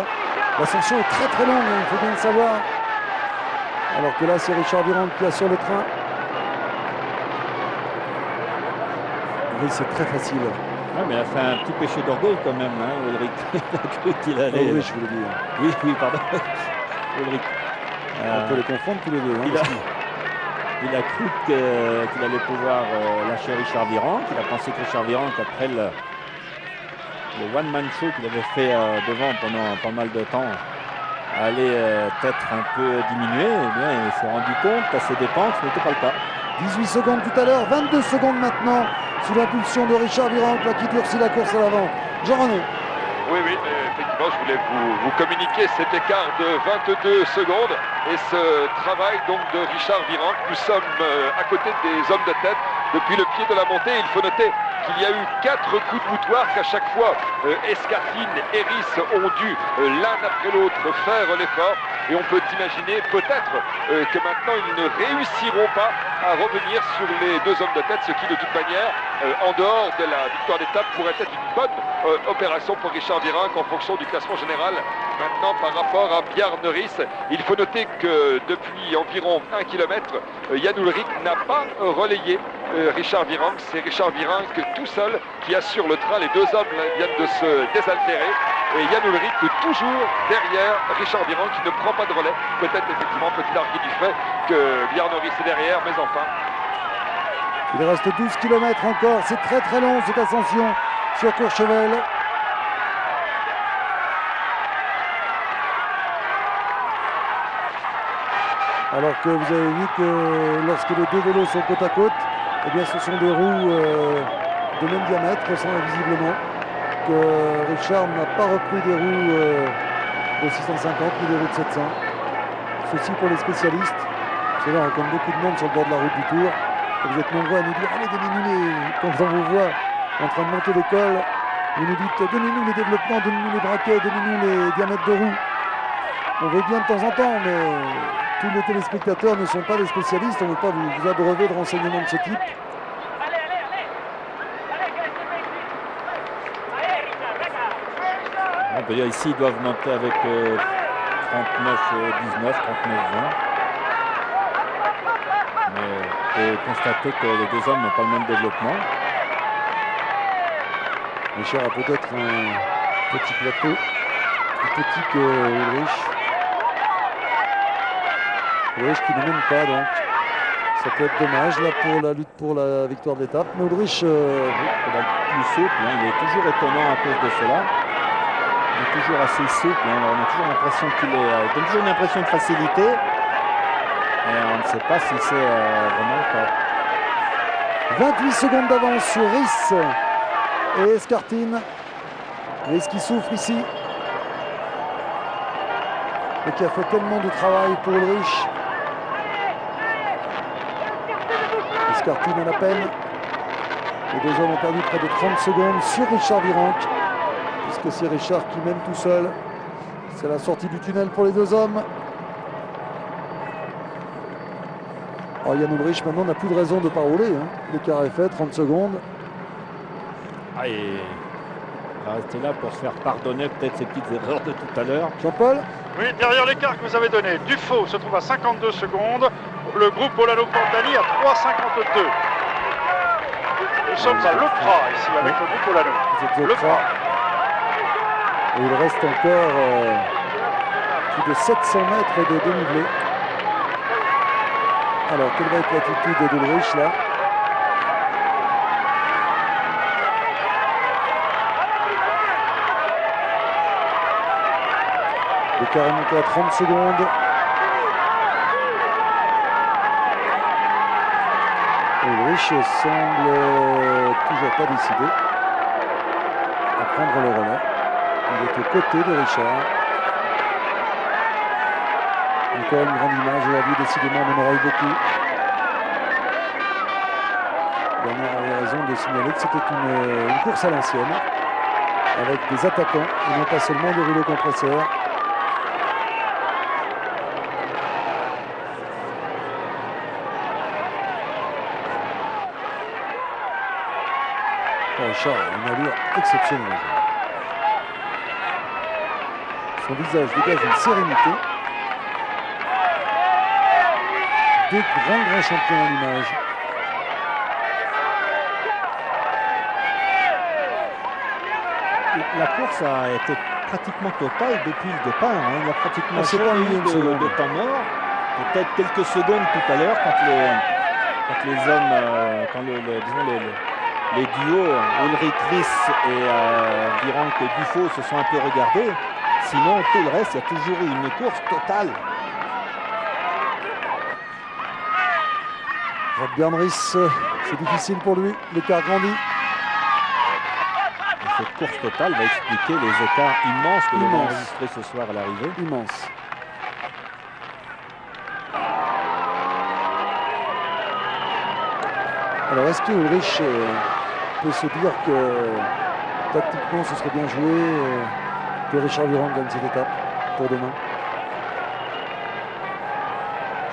L'ascension est très très longue, il faut bien le savoir. Alors que là, c'est Richard Virenque qui assure le train. Oui, c'est très facile. Ouais, mais il a fait un petit péché d'orgueil quand même, hein, Ulrich. Il a cru qu'il allait. Oui, je voulais dire. Oui, pardon. Ulrich. On peut les confondre tous les deux. Hein, il a cru qu'il allait pouvoir lâcher Richard Virenque. Il a pensé que Richard Virenque, après le one-man show qu'il avait fait devant pendant pas mal de temps, allait peut-être un peu diminuer. Eh bien, il s'est rendu compte qu'à ses dépens, ce n'était pas le cas. 18 secondes tout à l'heure, 22 secondes maintenant, sous l'impulsion de Richard Virenque, là, qui durcit la course à l'avant. Jean-René. Oui, effectivement, je voulais vous communiquer cet écart de 22 secondes et ce travail donc de Richard Virenque. Nous sommes à côté des hommes de tête depuis le pied de la montée. Il faut noter qu'il y a eu 4 coups de boutoir, qu'à chaque fois Escartine et Riss ont dû l'un après l'autre faire l'effort, et on peut imaginer peut-être que maintenant ils ne réussiront pas à revenir sur les 2 hommes de tête, ce qui de toute manière en dehors de la victoire d'étape pourrait être une bonne opération pour Richard Virenque en fonction du classement général. Maintenant, par rapport à Bjarne Riss, il faut noter que depuis environ 1 km, Jan Ullrich n'a pas relayé Richard Virenque. C'est Richard Virenque tout seul qui assure le train. Les 2 hommes viennent de se désaltérer. Et Jan Ullrich toujours derrière Richard Virenque qui ne prend pas de relais. Peut-être effectivement peut-il arguer du fait que Bjarne Riss est derrière, mais enfin. Il reste 12 km encore. C'est très très long cette ascension sur Courchevel. Alors que vous avez vu que lorsque les 2 vélos sont côte à côte, eh bien ce sont des roues de même diamètre, visiblement, que Richard n'a pas repris des roues de 650 mais des roues de 700. Ceci pour les spécialistes. C'est là, on rencontre beaucoup de monde sur le bord de la route du Tour. Et vous êtes nombreux à nous dire, allez, donnez-nous quand on vous voit en train de monter l'école, vous nous dites, donnez-nous les développements, donnez-nous les braquets, donnez-nous les diamètres de roues. On veut bien de temps en temps, mais tous les téléspectateurs ne sont pas des spécialistes, on ne veut pas vous abreuver de renseignements de ce type. On peut dire ici ils doivent monter avec 39-19, 39-20. Mais on peut constater que les 2 hommes n'ont pas le même développement. Richard a peut-être un petit plateau, plus petit que Ullrich. Ullrich qui ne mène pas, donc ça peut être dommage là pour la lutte pour la victoire de l'étape. Mais Ullrich Plus souple, hein. Il est toujours étonnant à cause de cela. Il est toujours assez souple, hein. On a toujours l'impression qu'il donne toujours une impression de facilité. Et on ne sait pas si c'est vraiment le cas. 28 secondes d'avance sur Riss et Escartine. Riss qui souffre ici. Et qui a fait tellement de travail pour Ullrich. Escartine à la peine. Les 2 hommes ont perdu près de 30 secondes sur Richard Virenque. Puisque c'est Richard qui mène tout seul. C'est la sortie du tunnel pour les 2 hommes. Oh, Jan Ullrich maintenant n'a plus de raison de ne pas rouler. Hein. L'écart est fait, 30 secondes. Ah, et il va rester là pour se faire pardonner peut-être ses petites erreurs de tout à l'heure. Jean-Paul ? Oui, derrière l'écart que vous avez donné, Dufaux se trouve à 52 secondes. Le groupe Olano-Pantani à 3,52. Nous sommes à Lepra ici avec le groupe Olano. C'est Lepra. Et il reste encore plus de 700 mètres de dénivelé. Alors, quelle va être l'attitude d'Ullrich là? L'écart est monté à 30 secondes. Ullrich semble toujours pas décidé à prendre le relais. Il est aux côtés de Richard. Encore une grande image aujourd'hui, décidément, on en aura eu beaucoup. Bernard avait raison de signaler que c'était une course à l'ancienne, avec des attaquants et non pas seulement des rouleaux compresseurs. Richard a une allure exceptionnelle. Son visage dégage une sérénité. Deux grands champions à l'image. La course a été pratiquement totale depuis le départ. Hein. Il y a pratiquement c'est pas jamais une eu seconde. de temps mort. Peut-être quelques secondes tout à l'heure quand les hommes, disons les duos Ulrich Riss et Virenque Dufaux se sont un peu regardés. Sinon, tout le reste, il y a toujours eu une course totale. Björn Riss, c'est difficile pour lui. L'écart grandit. Et cette course totale va expliquer les écarts immenses que l'on a Immense. enregistrés ce soir à l'arrivée. Immense. Alors, est-ce que Ulrich peut se dire que tactiquement ce serait bien joué que Richard Virenque gagne cette étape pour demain?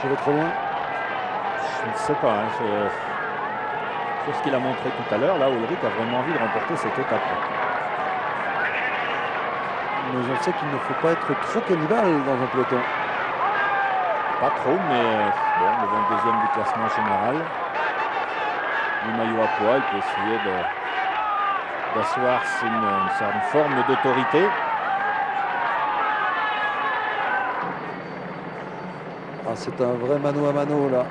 Je vais trop loin. Je ne sais pas. Hein, sur ce qu'il a montré tout à l'heure, là, Ulrich a vraiment envie de remporter cette étape. Mais je sais qu'il ne faut pas être trop cannibale dans un peloton. Pas trop, mais bon, le 22e du classement général. Le maillot à poids, il peut essayer d'asseoir une certaine forme d'autorité. Ah, c'est un vrai mano à mano là.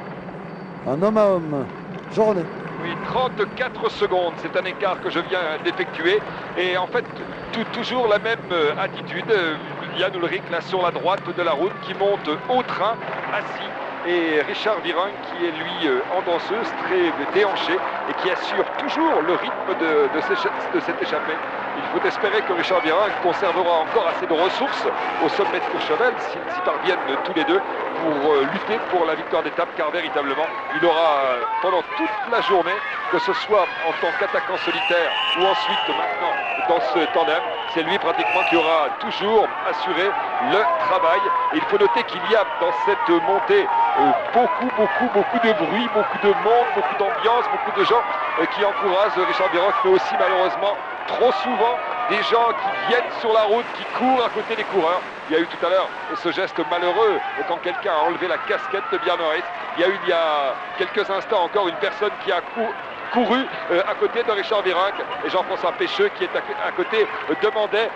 Un homme à homme. Jean René. Oui, 34 secondes, c'est un écart que je viens d'effectuer. Et en fait, toujours la même attitude. Jan Ullrich là sur la droite de la route qui monte au train, assis. Et Richard Virenque qui est lui en danseuse, très déhanché et qui assure toujours le rythme de cette échappée. Il faut espérer que Richard Virenque conservera encore assez de ressources au sommet de Courchevel s'ils s'y parviennent tous les deux pour lutter pour la victoire d'étape, car véritablement il aura pendant toute la journée, que ce soit en tant qu'attaquant solitaire ou ensuite maintenant dans ce tandem, c'est lui pratiquement qui aura toujours assuré le travail. Et il faut noter qu'il y a dans cette montée beaucoup de bruit, beaucoup de monde, beaucoup d'ambiance, beaucoup de gens qui encouragent Richard Virenque, mais aussi malheureusement trop souvent des gens qui viennent sur la route, qui courent à côté des coureurs. Il y a eu tout à l'heure ce geste malheureux quand quelqu'un a enlevé la casquette de Björn Riss. Il y a eu il y a quelques instants encore une personne qui a couru à côté de Richard Virenque, et Jean-François Pêcheux qui est à côté demandait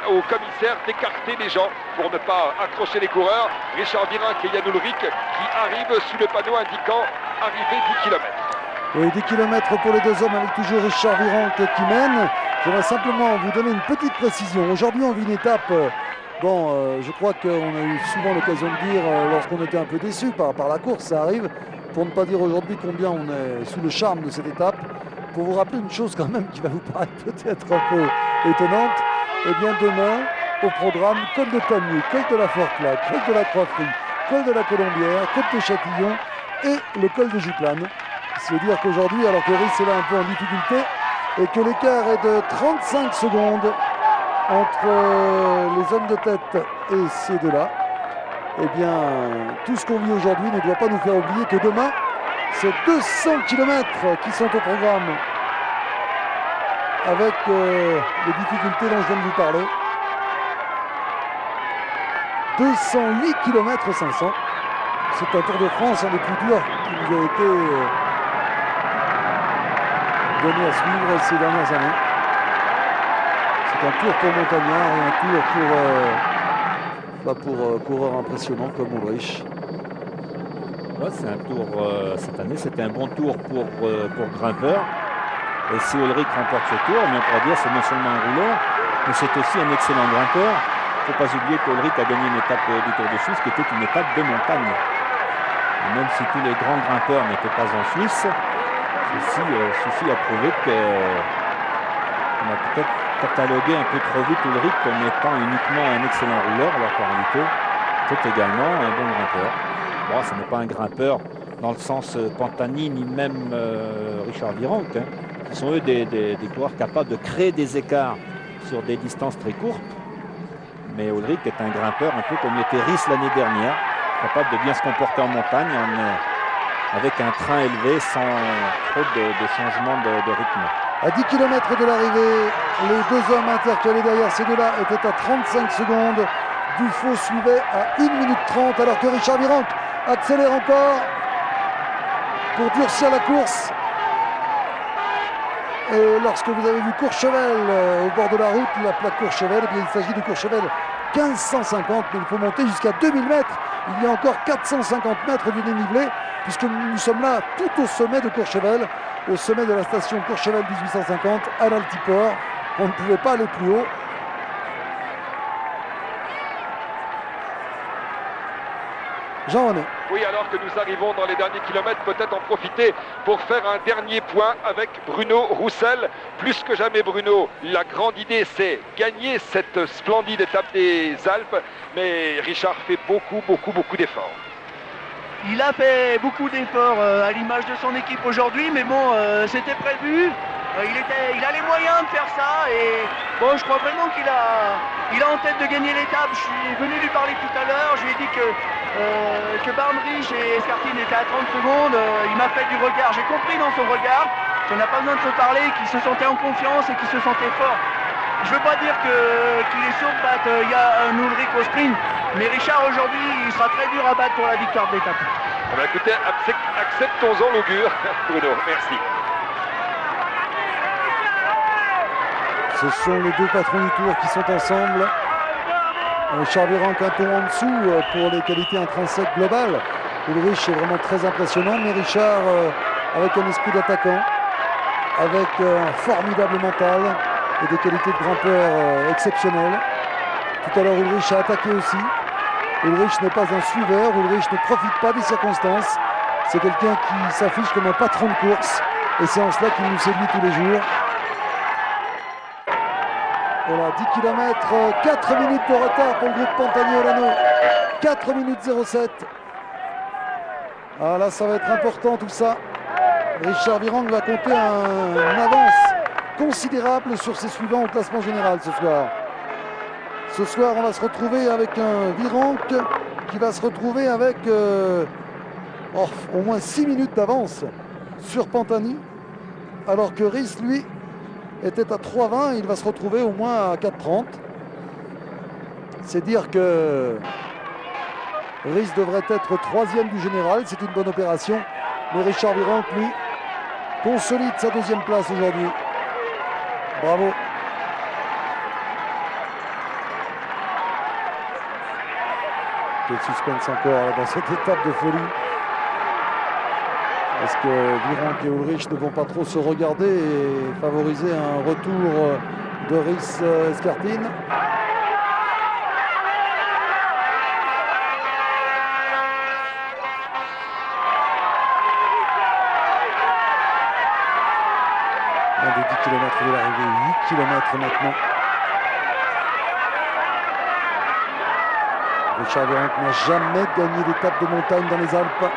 au commissaire d'écarter les gens pour ne pas accrocher les coureurs. Richard Virenque et Jan Ullrich qui arrivent sous le panneau indiquant arrivée 10 km. Oui, 10 km pour les deux hommes avec toujours Richard Virenque qui mène. J'aimerais simplement vous donner une petite précision. Aujourd'hui, on vit une étape, je crois qu'on a eu souvent l'occasion de dire, lorsqu'on était un peu déçu par la course, ça arrive, pour ne pas dire aujourd'hui combien on est sous le charme de cette étape. Pour vous rappeler une chose quand même qui va vous paraître peut-être un peu étonnante, eh bien demain, au programme, col de Tamier, col de la Forclaz, col de la Croix-Frie, col de la Colombière, col de Châtillon et le col de Juplane. C'est dire qu'aujourd'hui, alors que Riss est là un peu en difficulté et que l'écart est de 35 secondes entre les hommes de tête et ces deux-là, eh bien, tout ce qu'on vit aujourd'hui ne doit pas nous faire oublier que demain, c'est 200 km qui sont au programme avec les difficultés dont je viens de vous parler. 208 km 500. C'est un Tour de France, un des plus durs qui nous a été donné à suivre ces dernières années. C'est un tour pour montagnard et un tour pour coureurs impressionnants comme Ulrich. Ouais, c'est un tour cette année, c'était un bon tour pour grimpeur. Et si Ulrich remporte ce tour, on pourra dire c'est non seulement un rouleur, mais c'est aussi un excellent grimpeur. Il ne faut pas oublier qu'Ulrich a gagné une étape du Tour de Suisse qui était une étape de montagne. Et même si tous les grands grimpeurs n'étaient pas en Suisse, ceci suffit à prouver qu'on a peut-être catalogué un peu trop vite Ulrich comme étant uniquement un excellent rouleur, alors qu'en réalité, c'est également un bon grimpeur. Bon, ce n'est pas un grimpeur dans le sens Pantani, ni même Richard Virenque. Hein. Ce sont eux des coureurs capables de créer des écarts sur des distances très courtes. Mais Ulrich est un grimpeur un peu comme l'était Riss l'année dernière, capable de bien se comporter en montagne avec un train élevé sans trop de changement de rythme. À 10 km de l'arrivée, les deux hommes intercalés derrière ces deux-là étaient à 35 secondes. Dufaux suivait à 1 minute 30 alors que Richard Virenque accélère encore pour durcir la course. Et lorsque vous avez vu Courchevel au bord de la route, la plaque Courchevel, eh bien, il s'agit de Courchevel 1550, mais il faut monter jusqu'à 2000 mètres. Il y a encore 450 mètres de dénivelé, puisque nous sommes là tout au sommet de Courchevel, au sommet de la station Courchevel 1850, à l'altiport. On ne pouvait pas aller plus haut. Jean-René. Oui, alors que nous arrivons dans les derniers kilomètres, peut-être en profiter pour faire un dernier point avec Bruno Roussel. Plus que jamais, Bruno, la grande idée, c'est gagner cette splendide étape des Alpes. Mais Richard fait beaucoup d'efforts. Il a fait beaucoup d'efforts à l'image de son équipe aujourd'hui, mais bon, c'était prévu. Il a les moyens de faire ça et bon, je crois vraiment qu'il a en tête de gagner l'étape. Je suis venu lui parler tout à l'heure, je lui ai dit que Barnrich et Escartine étaient à 30 secondes. Il m'a fait du regard, j'ai compris dans son regard qu'on n'a pas besoin de se parler, qu'il se sentait en confiance et qu'il se sentait fort. Je ne veux pas dire qu'il est sûr de battre un Ulrich au sprint, mais Richard aujourd'hui, il sera très dur à battre pour la victoire de l'étape. Eh bien, écoutez, acceptons-en l'augure, Bruno, merci. Ce sont les deux patrons du Tour qui sont ensemble. Richard Virenque un peu en dessous pour les qualités intrinsèques globales. Ulrich est vraiment très impressionnant, mais Richard avec un esprit d'attaquant, avec un formidable mental et des qualités de grimpeur exceptionnelles. Tout à l'heure, Ulrich a attaqué aussi. Ulrich n'est pas un suiveur, Ulrich ne profite pas des circonstances. C'est quelqu'un qui s'affiche comme un patron de course et c'est en cela qu'il nous séduit tous les jours. Voilà, 10 km, 4 minutes de retard pour le groupe Pantani-Olano. 4 minutes 07. Ah là, ça va être important tout ça. Richard Virenque va compter une avance considérable sur ses suivants au classement général ce soir. Ce soir, on va se retrouver avec un Virenque qui va se retrouver avec au moins 6 minutes d'avance sur Pantani, alors que Rhys, lui, était à 3,20, il va se retrouver au moins à 4,30. C'est dire que Rhys devrait être 3e du général, c'est une bonne opération. Mais Richard Virenque, lui, consolide sa 2e place aujourd'hui. Bravo. Quel suspense encore dans cette étape de folie. Est-ce que Virenque et Ulrich ne vont pas trop se regarder et favoriser un retour de Rhys Escartine? Un des 10 km de l'arrivée, 8 km maintenant. Richard Virenque n'a jamais gagné d'étape de montagne dans les Alpes.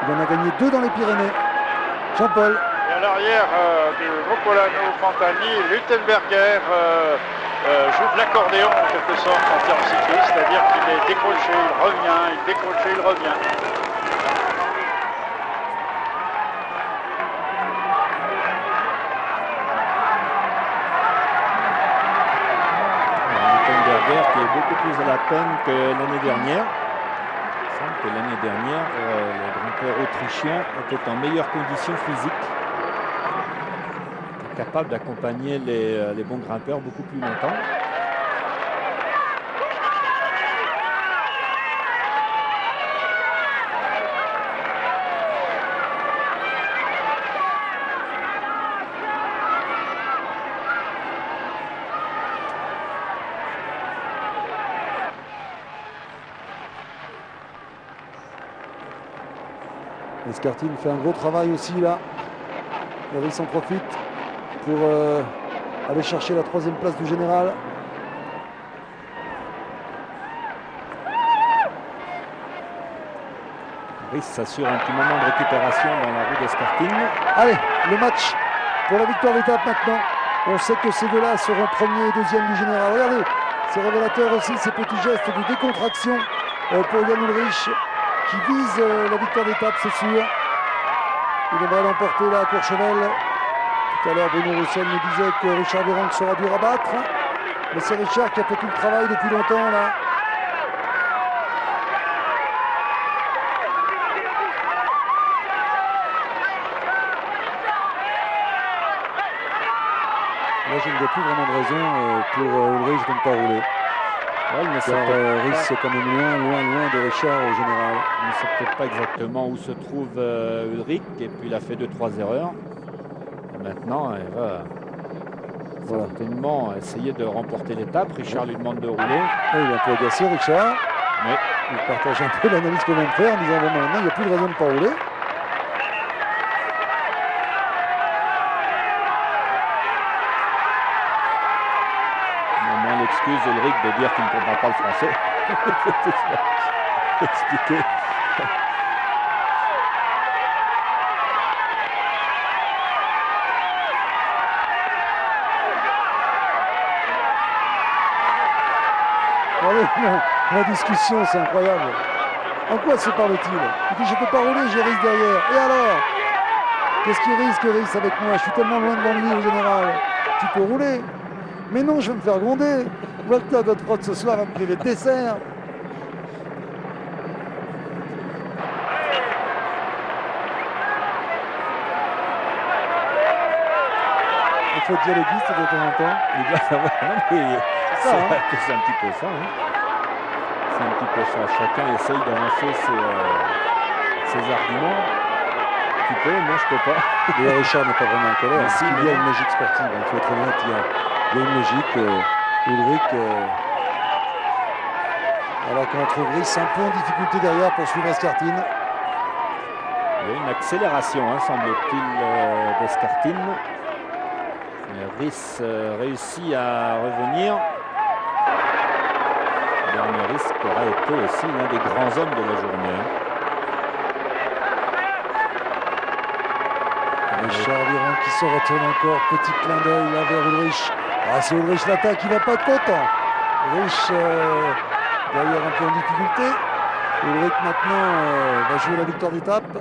Il en a gagné 2 dans les Pyrénées. Jean-Paul. Et à l'arrière du groupe Olano-Pantani, Luttenberger joue de l'accordéon en quelque sorte en termes cyclistes, c'est-à-dire qu'il est décroché, il revient, il décroché, il revient. Luttenberger qui est beaucoup plus à la peine que l'année dernière. Que l'année dernière, les grimpeurs autrichiens étaient en meilleure condition physique, capables d'accompagner les bons grimpeurs beaucoup plus longtemps. Escartine fait un gros travail aussi là. Rhys en profite pour aller chercher la 3e place du général. Rhys s'assure un petit moment de récupération dans la roue d'Escartine. Allez, le match pour la victoire d'étape maintenant. On sait que ces deux-là seront 1er et 2e du général. Regardez, c'est révélateur aussi ces petits gestes de décontraction pour Jan Ullrich, qui vise la victoire d'étape, c'est sûr. Il devrait l'emporter là à Courchevel. Tout à l'heure, Bruno Roussel nous disait que Richard Virenque sera dur à battre. Mais c'est Richard qui a fait tout le travail depuis longtemps là. Là, je ne vois plus vraiment de raison pour Ulrich de ne pas rouler. Ouais, mais Car Rhys c'est quand même loin de Richard au général. On ne sait peut-être pas exactement où se trouve Ulrich, et puis il a fait 2-3 erreurs. Et maintenant, il va certainement essayer de remporter l'étape. Richard lui demande de rouler. Oui, il est un peu agacé, Richard. Mais il partage un peu l'analyse qu'on vient de faire en disant bon, maintenant il n'y a plus de raison de ne pas rouler. L'excuse Ulrich de dire qu'il ne comprend pas le français. Expliquer. La discussion, c'est incroyable. En quoi se parle-t-il? Il dit je ne peux pas rouler, j'ai Rhys derrière. Et alors? Qu'est-ce qu'il risque Rhys avec moi? Je suis tellement loin devant lui au général. Tu peux rouler? Mais non, je vais me faire gronder. Walter Godefroth ce soir va me priver de dessert. Il faut être dialoguiste de temps en temps. Il doit savoir. C'est ça, un petit peu ça. Hein. C'est un petit peu ça. Chacun essaye d'avancer ses arguments. Tu peux, moi je peux pas. Et Richard n'est pas vraiment en colère. Mais si, il y a une logique sportive. Il faut être honnête, il y a une logique. Ulrich, alors qu'on trouve Rhys un peu en difficulté derrière pour suivre Escartine. Il y a une accélération, hein, semble-t-il, d'Escartine. Rhys réussit à revenir. Le dernier Rhys aura été aussi l'un des grands hommes de la journée. Richard Virenque qui se retourne encore. Petit clin d'œil là vers Ulrich. Ah, si Ulrich l'attaque, il ne va pas être content. Ulrich d'ailleurs un peu en difficulté. Ulrich maintenant va jouer la victoire d'étape.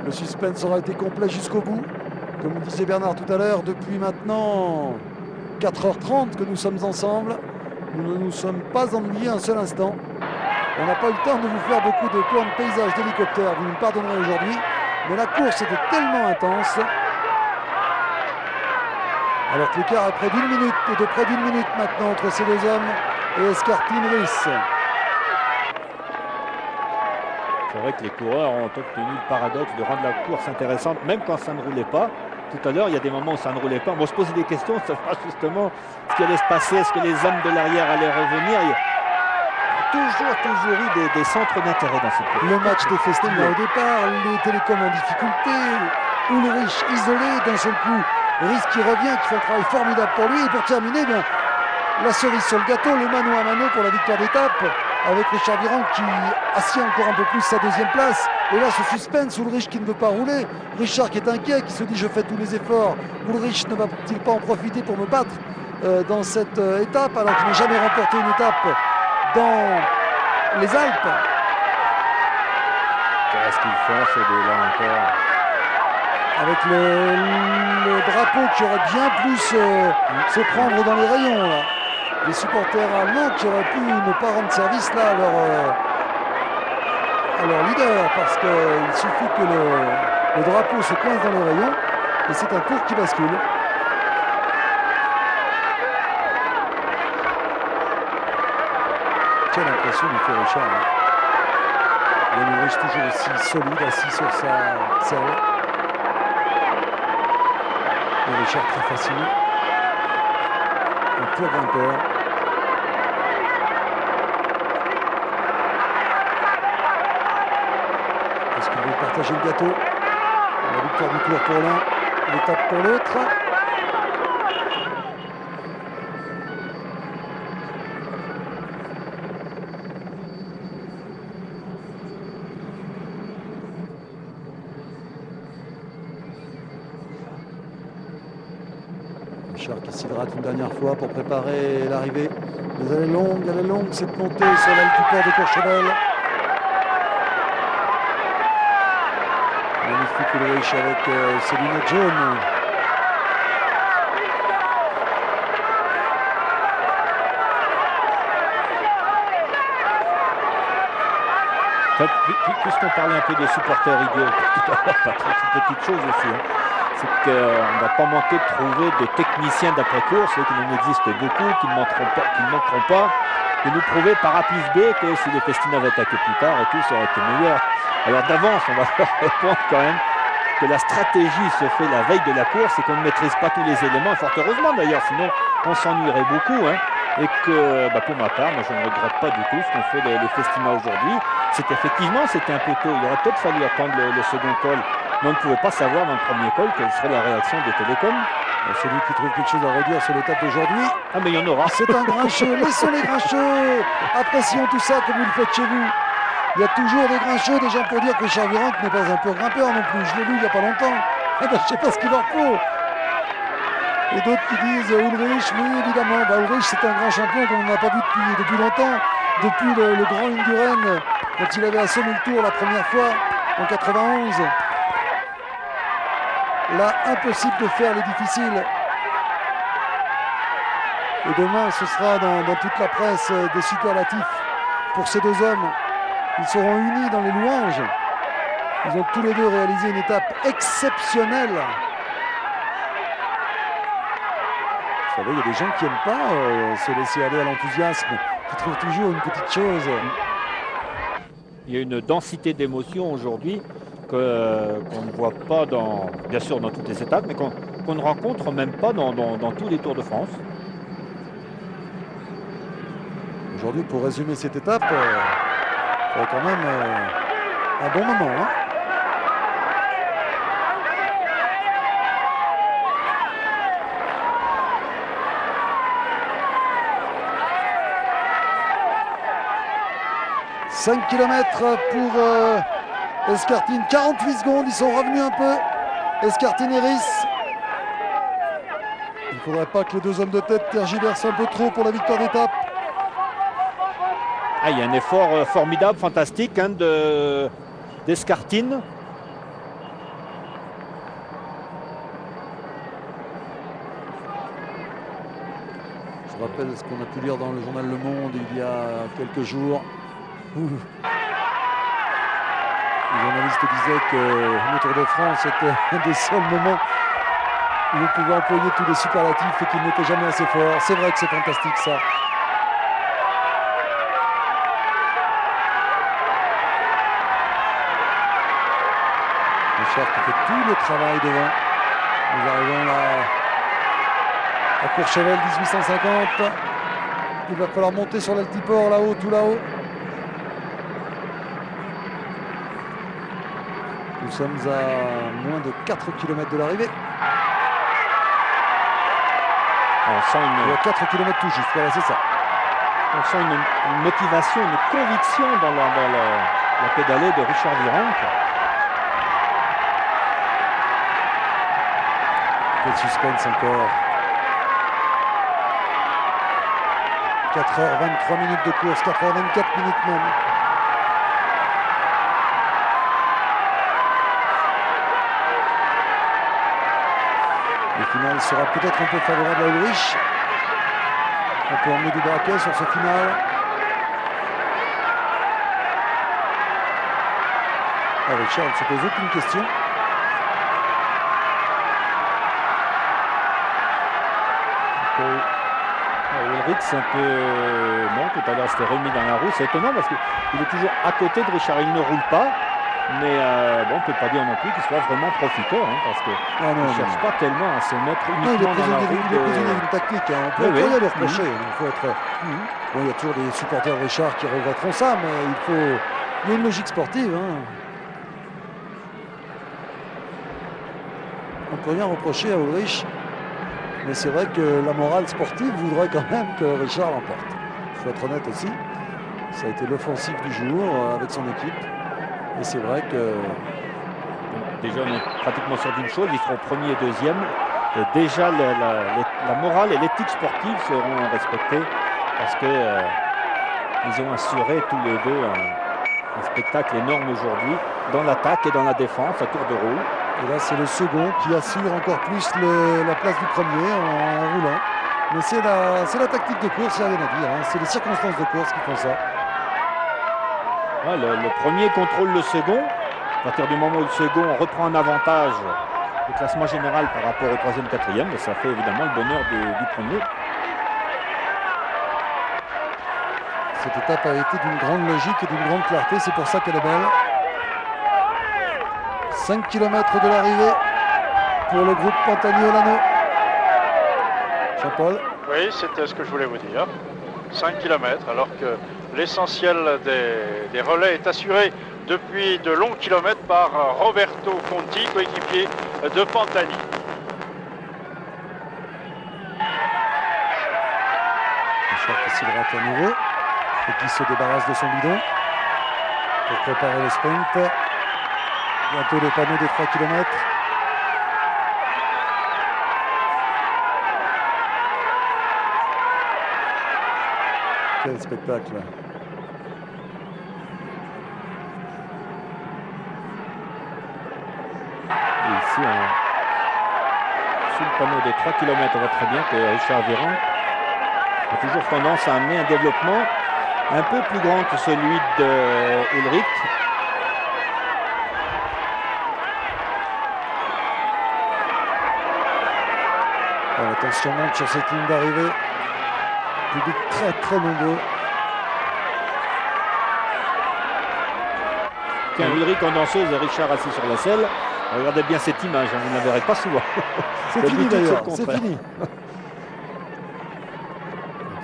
Le suspense aura été complet jusqu'au bout. Comme disait Bernard tout à l'heure, depuis maintenant 4h30 que nous sommes ensemble, nous ne nous sommes pas ennuyés un seul instant. On n'a pas eu le temps de vous faire beaucoup de plans de paysages d'hélicoptère, vous me pardonnerez aujourd'hui, mais la course était tellement intense. Alors que l'écart est de près d'une minute maintenant entre ces deux hommes et Escartine Rhys. C'est vrai que les coureurs ont obtenu le paradoxe de rendre la course intéressante, même quand ça ne roulait pas. Tout à l'heure, il y a des moments où ça ne roulait pas. On se posait des questions, savoir justement ce qui allait se passer. Est-ce que les hommes de l'arrière allaient revenir? Il y a toujours eu des centres d'intérêt dans cette course. Le match des Festina au départ, les télécoms en difficulté, Ulrich isolé d'un seul coup. Rhys qui revient, qui fait un travail formidable pour lui. Et pour terminer, bien, la cerise sur le gâteau, le mano à mano pour la victoire d'étape, avec Richard Virenque qui assied encore un peu plus sa deuxième place. Et là, ce suspense, Ulrich qui ne veut pas rouler, Richard qui est inquiet, qui se dit je fais tous les efforts. Ulrich ne va-t-il pas en profiter pour me battre dans cette étape, alors qu'il n'a jamais remporté une étape dans les Alpes? Qu'est-ce qu'ils font ces deux-là encore? Avec le drapeau qui aurait bien pu se prendre dans les rayons là. Les supporters allemands qui auraient pu ne pas rendre service là à leur leader, parce qu'il suffit que le drapeau se coince dans les rayons et c'est un tour qui bascule. Quelle impression du fait Richard. Hein. Yann Ulrich toujours aussi solide, assis sur sa selle. Et Richard très facile. Un pur grimpeur. Est-ce qu'ils vont partager le gâteau? La victoire du tour pour l'un, l'étape pour l'autre. Richard qui s'hydrate une dernière fois pour préparer l'arrivée. Mais elle est longue cette montée sur l'altiport de Courchevel. Magnifique Ulrich avec ses lunettes jaunes. Puisqu'on parlait un peu des supporters idiots tout à l'heure, Patrick, une petite chose aussi, hein, c'est qu'on ne va pas manquer de trouver des techniciens d'après-course, qui en existent beaucoup, qui ne manqueront pas de nous prouver par A plus B que si les Festina avaient attaqué plus tard et tout, ça aurait été meilleur. Alors d'avance, on va leur répondre quand même que la stratégie se fait la veille de la course et qu'on ne maîtrise pas tous les éléments, fort heureusement d'ailleurs, sinon on s'ennuierait beaucoup. Hein, et que pour ma part, moi je ne regrette pas du tout ce qu'ont fait les Festina aujourd'hui. C'était un peu tôt, il aurait peut-être fallu attendre le second col, mais on ne pouvait pas savoir dans le premier col quelle serait la réaction des télécoms. Celui qui trouve quelque chose à redire sur l'étape d'aujourd'hui, ah mais il y en aura. C'est un grincheux, laissons les grincheux, apprécions tout ça comme vous le faites chez vous. Il y a toujours des grincheux, des gens pour dire que Richard Virenque n'est pas un peu grimpeur non plus. Je l'ai lu il n'y a pas longtemps. Eh ben, je ne sais pas ce qu'il leur faut. Et d'autres qui disent Ulrich, oui évidemment, Ulrich c'est un grand champion qu'on n'a pas vu depuis longtemps, depuis le Grand Induren, quand il avait assommé le Tour la première fois en 91. Là, impossible de faire les difficiles. Et demain, ce sera dans toute la presse des superlatifs pour ces deux hommes. Ils seront unis dans les louanges. Ils ont tous les deux réalisé une étape exceptionnelle. Vous savez, il y a des gens qui n'aiment pas se laisser aller à l'enthousiasme, qui trouvent toujours une petite chose. Il y a une densité d'émotions aujourd'hui qu'on ne voit pas, bien sûr dans toutes les étapes, mais qu'on ne rencontre même pas dans tous les Tours de France. Aujourd'hui, pour résumer cette étape, ça va quand même un bon moment. Hein. « 5 km pour Escartine, 48 secondes, ils sont revenus un peu. Escartine et Riss. Il ne faudrait pas que les deux hommes de tête tergiversent un peu trop pour la victoire d'étape. Ah, il y a un effort formidable, fantastique hein, d'Escartine. Je rappelle ce qu'on a pu lire dans le journal Le Monde il y a quelques jours. Le journaliste disait que le Tour de France était un des seuls moments où on pouvait employer tous les superlatifs et qu'il n'était jamais assez fort. C'est vrai que c'est fantastique ça. Richard qui fait tout le travail devant. Nous arrivons là à Courchevel 1850. Il va falloir monter sur l'altiport là-haut, tout là-haut. Nous sommes à moins de 4 km de l'arrivée. On sent Il y a 4 km tout juste, voilà, c'est ça. On sent une motivation, une conviction dans la pédalée de Richard Virenque. Quel suspense encore. 4h23 minutes de course, 4h24 minutes même. Le final sera peut-être un peu favorable à Ulrich. On peut emmener du braquet sur ce final. Richard ne se pose aucune question. Ulrich, c'est un peu... Non, tout à l'heure, c'était remis dans la roue. C'est étonnant parce qu'il est toujours à côté de Richard. Il ne roule pas. Mais on ne peut pas dire non plus qu'il soit vraiment profiteur. Hein, parce qu'il ne cherche pas tellement à se mettre uniquement dans la roue. Il est prisonnier d'une tactique. Hein. On peut rien lui reprocher. Il faut être... Bon, il y a toujours des supporters de Richard qui regretteront ça. Mais il y a une logique sportive. Hein. On ne peut rien reprocher à Ulrich. Mais c'est vrai que la morale sportive voudrait quand même que Richard l'emporte. Il faut être honnête aussi. Ça a été l'offensive du jour avec son équipe. Et c'est vrai que... Déjà, on est pratiquement sûr d'une chose. Ils seront premier et deuxième. Et déjà, la morale et l'éthique sportive seront respectées. Parce qu'ils ont assuré tous les deux un spectacle énorme aujourd'hui. Dans l'attaque et dans la défense, à tour de roue. Et là, c'est le second qui assure encore plus la place du premier en roulant. Mais c'est la tactique de course, il n'y a rien à dire. Hein. C'est les circonstances de course qui font ça. Ouais, le premier contrôle le second. À partir du moment où le second reprend un avantage au classement général par rapport au troisième, quatrième, ça fait évidemment le bonheur du premier. Cette étape a été d'une grande logique et d'une grande clarté, c'est pour ça qu'elle est belle. 5 km de l'arrivée pour le groupe Pantani-Olano. Jean-Paul. Oui, c'était ce que je voulais vous dire. 5 km, alors que l'essentiel des relais est assuré depuis de longs kilomètres par Roberto Conti, coéquipier de Pantani. Richard qui s'hydrate à nouveau et qui se débarrasse de son bidon pour préparer le sprint. Bientôt le panneau des 3 km. Quel spectacle! Et ici, sous le panneau des 3 km, on voit très bien que Richard Virenque a toujours tendance à amener un développement un peu plus grand que celui d'Ulrich. La tension monte sur cette ligne d'arrivée. Public très très nombreux. Tiens, Ulrich en danseuse et Richard assis sur la selle. Regardez bien cette image, vous ne la verrez pas souvent. C'est fini d'ailleurs, c'est contraire. fini.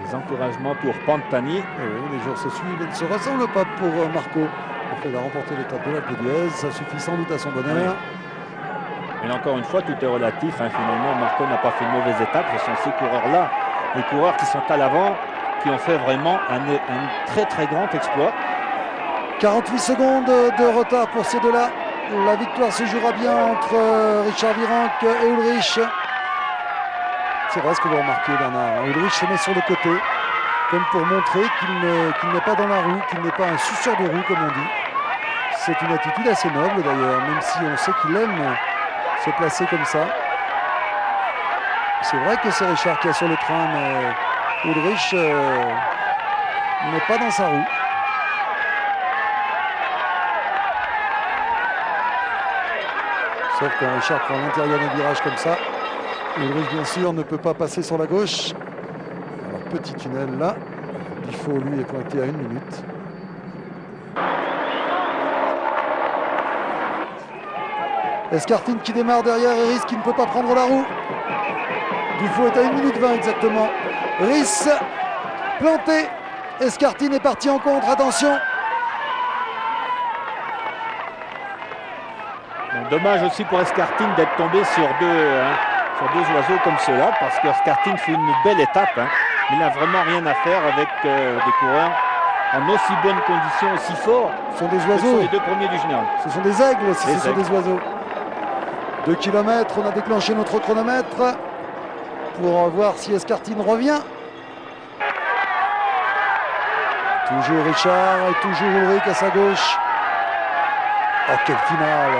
Des encouragements pour Pantani. Et oui, les jours se suivent et ne se ressemblent pas pour Marco. En fait, il a remporté l'étape de l'Alpe d'Huez. Ça suffit sans doute à son bonheur. Mais encore une fois, tout est relatif. Finalement, Marco n'a pas fait une mauvaise étape. Ce sont ces coureurs-là, les coureurs qui sont à l'avant, qui ont fait vraiment un très très grand exploit. 48 secondes de retard pour ces deux-là. La victoire se jouera bien entre Richard Virenque et Ulrich. C'est vrai ce que vous remarquez, Bernard. Ulrich se met sur le côté, comme pour montrer qu'il n'est pas dans la roue, qu'il n'est pas un suceur de roue, comme on dit. C'est une attitude assez noble d'ailleurs, même si on sait qu'il aime se placer comme ça. C'est vrai que c'est Richard qui est sur le train, mais Ulrich n'est pas dans sa roue. Sauf quand Richard prend l'intérieur d'un virage comme ça, Ulrich bien sûr ne peut pas passer sur la gauche. Alors petit tunnel là, Bifo lui est pointé à 1 minute. Escartine qui démarre derrière et Rhys qui ne peut pas prendre la roue. Dufaux est à 1 minute 20 exactement. Rhys planté. Escartine est parti en contre, attention. Bon, dommage aussi pour Escartine d'être tombé sur deux oiseaux comme ceux-là, parce qu'Escartine fait une belle étape. Il n'a vraiment rien à faire avec des coureurs en aussi bonnes conditions, aussi forts. Ce sont des Ce sont oiseaux. les deux premiers du général. Ce sont des aigles aussi, Des ce sont aigles. des oiseaux. 2 km, on a déclenché notre chronomètre pour voir si Escartine revient. Toujours Richard et toujours Ulrich à sa gauche. Oh, quelle finale!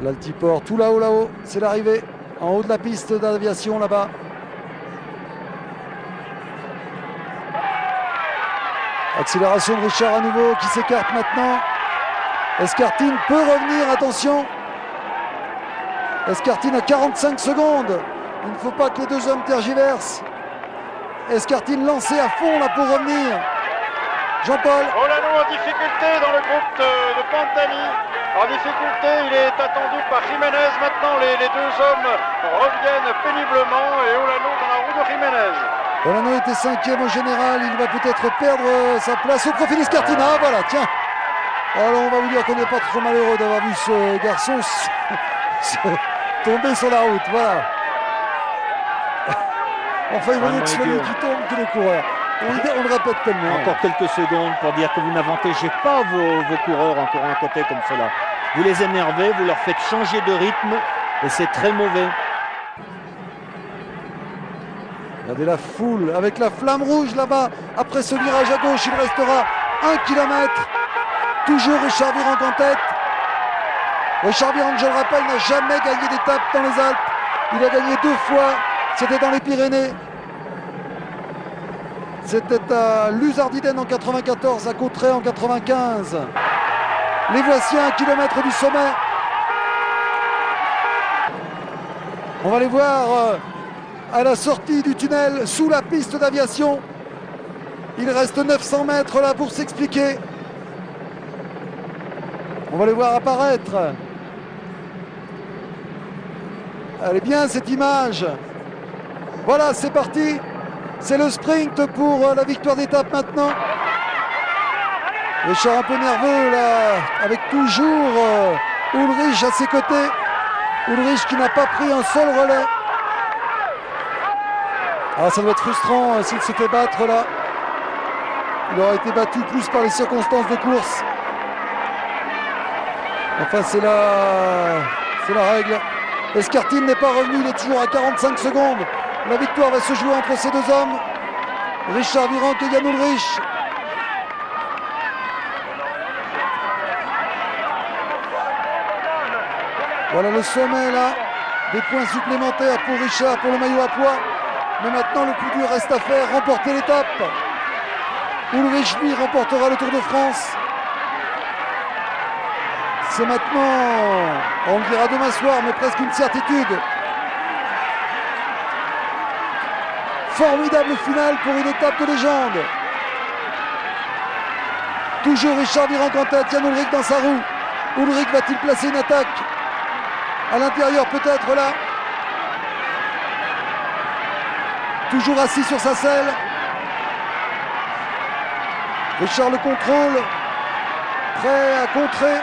L'altiport, tout là-haut, c'est l'arrivée. En haut de la piste d'aviation là-bas. Accélération de Richard à nouveau qui s'écarte maintenant. Escartine peut revenir, attention. Escartine à 45 secondes. Il ne faut pas que les deux hommes tergiversent. Escartine lancé à fond là pour revenir. Jean-Paul. Olano en difficulté dans le groupe de Pantani. En difficulté, il est attendu par Jiménez. Maintenant, les deux hommes reviennent péniblement et Olano dans la roue de Jiménez. Olano était 5e au général. Il va peut-être perdre sa place au profil d'Escartine. Ah voilà, tiens. Alors on va vous dire qu'on n'est pas trop malheureux d'avoir vu ce garçon tomber sur la route. Voilà. Enfin, il vaut mieux que ce soit lui qui tombe que les coureurs. On le répète tellement. Encore quelques secondes pour dire que vous n'avantagez pas vos coureurs en courant à côté comme cela. Vous les énervez, vous leur faites changer de rythme et c'est très mauvais. Regardez la foule avec la flamme rouge là-bas. Après ce virage à gauche, il restera 1 km. Toujours Richard Virenque en tête. Richard Virenque, je le rappelle, n'a jamais gagné d'étape dans les Alpes. Il a gagné 2 fois. C'était dans les Pyrénées. C'était à Luzardiden en 94, à Cauterets en 95. Les voici à 1 kilomètre du sommet. On va les voir à la sortie du tunnel sous la piste d'aviation. Il reste 900 mètres là pour s'expliquer. On va les voir apparaître. Elle est bien cette image. Voilà, c'est parti. C'est le sprint pour la victoire d'étape maintenant. Richard un peu nerveux là, avec toujours Ulrich à ses côtés. Ulrich qui n'a pas pris un seul relais. Ah, ça doit être frustrant s'il se fait battre là. Il aurait été battu plus par les circonstances de course. Enfin, c'est la règle. Escartine n'est pas revenu, il est toujours à 45 secondes. La victoire va se jouer entre ces deux hommes. Richard Virenque et Jan Ullrich. Voilà le sommet là. Des points supplémentaires pour Richard pour le maillot à pois. Mais maintenant le plus dur reste à faire, remporter l'étape. Ullrich lui remportera le Tour de France. C'est maintenant, on le dira demain soir, mais presque une certitude. Formidable finale pour une étape de légende. Toujours Richard Virenque en tête, Jan Ullrich dans sa roue. Ullrich va-t-il placer une attaque à l'intérieur peut-être là? Toujours assis sur sa selle. Richard le contrôle, prêt à contrer.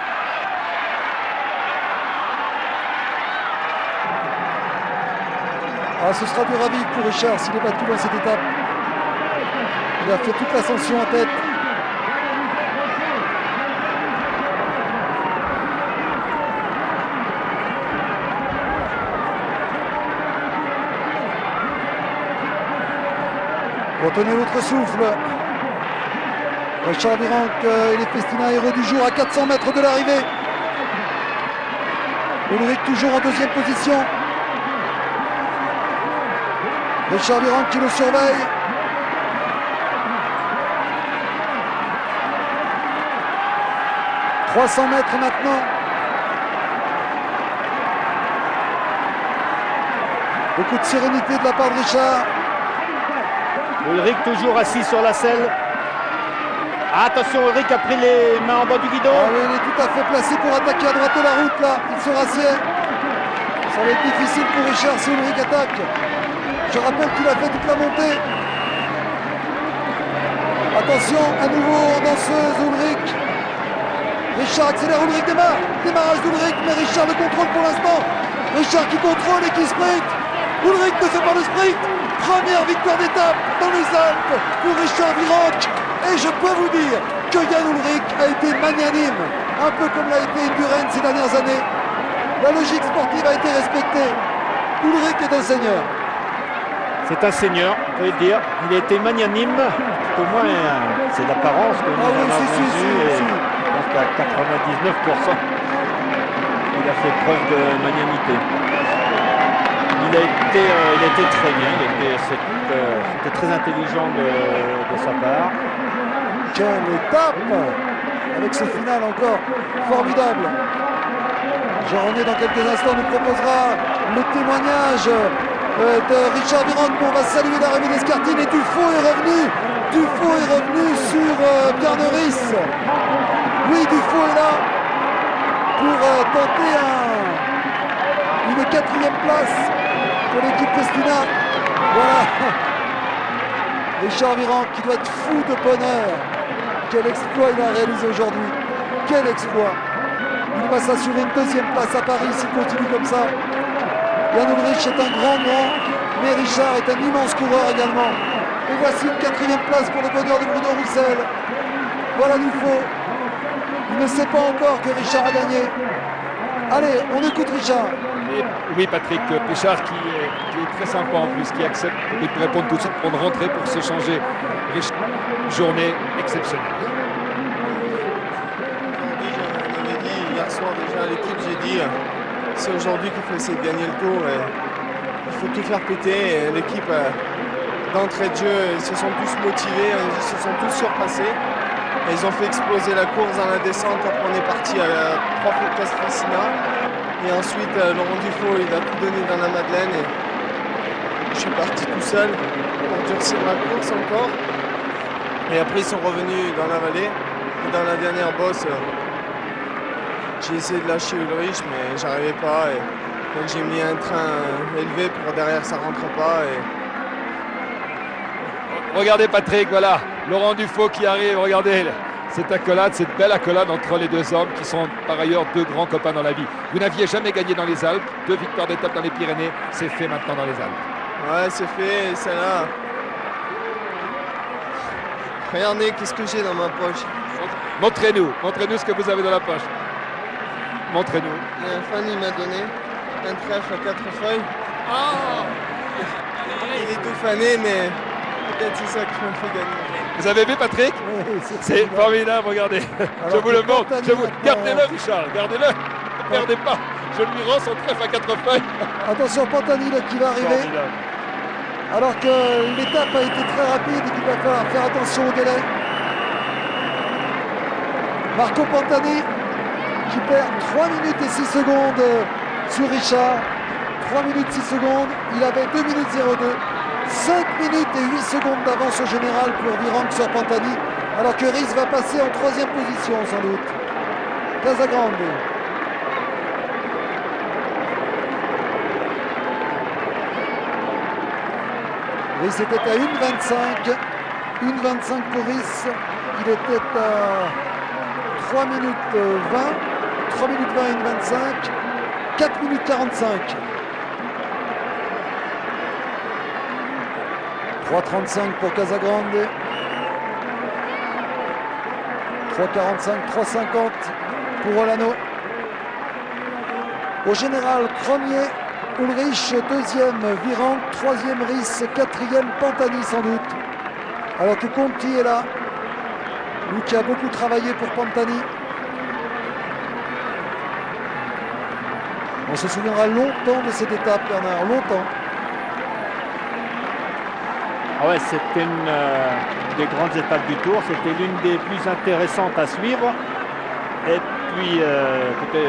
Ah, ce sera du ravi pour Richard s'il est battu dans cette étape. Il a fait toute l'ascension en tête. Retenez votre souffle. Richard Virenque et les Festina héros du jour à 400 mètres de l'arrivée. Ullrich toujours en deuxième position. Richard Virenque qui le surveille. « 300 mètres maintenant. Beaucoup de sérénité de la part de Richard. Ullrich toujours assis sur la selle. Attention, Ullrich a pris les mains en bas du guidon. Ah oui, il est tout à fait placé pour attaquer à droite de la route là. Il se rassied. Ça va être difficile pour Richard si Ullrich attaque. Je rappelle qu'il a fait toute la montée. Attention, à nouveau en danseuse Ullrich. Richard accélère, Ullrich démarre. Démarrage d'Ullrich, mais Richard le contrôle pour l'instant. Richard qui contrôle et qui sprint. Ullrich ne fait pas le sprint. Première victoire d'étape dans les Alpes pour Richard Virenque. Et je peux vous dire que Jan Ullrich a été magnanime, un peu comme l'a été Indurain ces dernières années. La logique sportive a été respectée. Ullrich est un seigneur. C'est un seigneur, on peut le dire. Il a été magnanime. Au moins, c'est l'apparence que nous en avons vue. Je pense qu'à 99%, il a fait preuve de magnanimité. Il a été très bien. C'était très intelligent de sa part. Quelle étape! Avec ce final encore formidable. Jean-René dans quelques instants nous proposera le témoignage de Richard Virenque. On va saluer l'arrivée d'Escartine et Dufaux est revenu. Dufaux est revenu sur Bjarne-Riis. Oui, Dufaux est là pour tenter une 4e place pour l'équipe Festina. Voilà. Richard Virenque qui doit être fou de bonheur. Quel exploit il a réalisé aujourd'hui. Quel exploit. Il va s'assurer une 2e place à Paris s'il continue comme ça. Jan Ullrich est un grand, mais Richard est un immense coureur également. Et voici une 4e place pour le bonheur de Bruno Roussel. Voilà Dufaux. Il ne sait pas encore que Richard a gagné. Allez, on écoute Richard. Oui, Patrick, Richard qui est très sympa en plus, qui accepte de répondre tout de suite pour rentrer, pour s'échanger. Journée exceptionnelle. On avait dit hier soir déjà à l'équipe, j'ai dit c'est aujourd'hui qu'il faut essayer de gagner le tour. Il faut tout faire péter. L'équipe d'entrée de jeu, ils se sont tous motivés, ils se sont tous surpassés. Et ils ont fait exploser la course dans la descente. Après, on est parti à 3 fois Castelcina. Et ensuite, Laurent Dufaux, il a tout donné dans la Madeleine. Et je suis parti tout seul pour durcir la course encore. Et après, ils sont revenus dans la vallée. Et dans la dernière bosse, j'ai essayé de lâcher Ulrich, mais j'arrivais pas. Et donc j'ai mis un train élevé pour derrière ça rentre pas. Et Regardez Patrick, voilà, Laurent Dufaux qui arrive, regardez cette accolade, cette belle accolade entre les deux hommes qui sont par ailleurs deux grands copains dans la vie. Vous n'aviez jamais gagné dans les Alpes, 2 victoires d'étape dans les Pyrénées, c'est fait maintenant dans les Alpes. ouais, c'est fait, et celle-là. Regardez, qu'est-ce que j'ai dans ma poche. Montrez-nous ce que vous avez dans la poche. Montrez-nous. Fanny m'a donné un trèfle à 4 feuilles. Il est tout fané, mais peut-être c'est ça qui m'a fait gagner. Vous avez vu Patrick? Oui, C'est formidable, regardez. Je vous le montre. Gardez-le Richard, gardez-le. Ne perdez pas. Je lui rends son trèfle à 4 feuilles. Attention, Pantani là, qui va arriver. Formidable. Alors que l'étape a été très rapide et qu'il va falloir faire attention au délai. Marco Pantani qui perd 3 minutes et 6 secondes sur Richard. 3 minutes 6 secondes. Il avait 2 minutes 02. 5 minutes et 8 secondes d'avance au général pour Virenque sur Pantani. Alors que Riz va passer en 3e position sans doute. Casagrande. Riz était à 1,25. 1,25 pour Riz. Il était à 3 minutes 20. 3 minutes 20 et 1,25. 4 minutes 45. 3,35 pour Casagrande. 3,45, 3,50 pour Olano. Au général, premier Ulrich, 2e Virenque, 3e Riz, 4e Pantani sans doute. Alors que Conti est là, lui qui a beaucoup travaillé pour Pantani. On se souviendra longtemps de cette étape, Bernard, longtemps. Ah ouais, c'était une des grandes étapes du Tour. C'était l'une des plus intéressantes à suivre. Et puis, écoutez,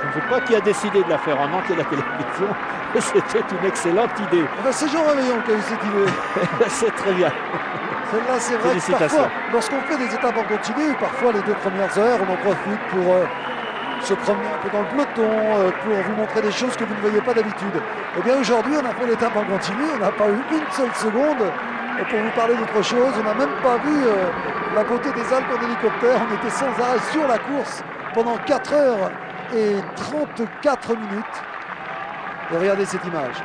je ne sais pas qui a décidé de la faire en entier la télévision. C'était une excellente idée. C'est Jean Réveillon qui a eu cette idée. C'est très bien. Celle-là, c'est vrai que parfois, lorsqu'on fait des étapes en continu, parfois les 2 premières heures, on en profite pour se promener un peu dans le peloton, pour vous montrer des choses que vous ne voyez pas d'habitude. Eh bien aujourd'hui, on a fait l'étape en continu, on n'a pas eu une seule seconde pour vous parler d'autre chose. On n'a même pas vu la beauté des Alpes en hélicoptère. On était sans arrêt sur la course pendant 4 heures et 34 minutes. Et regardez cette image.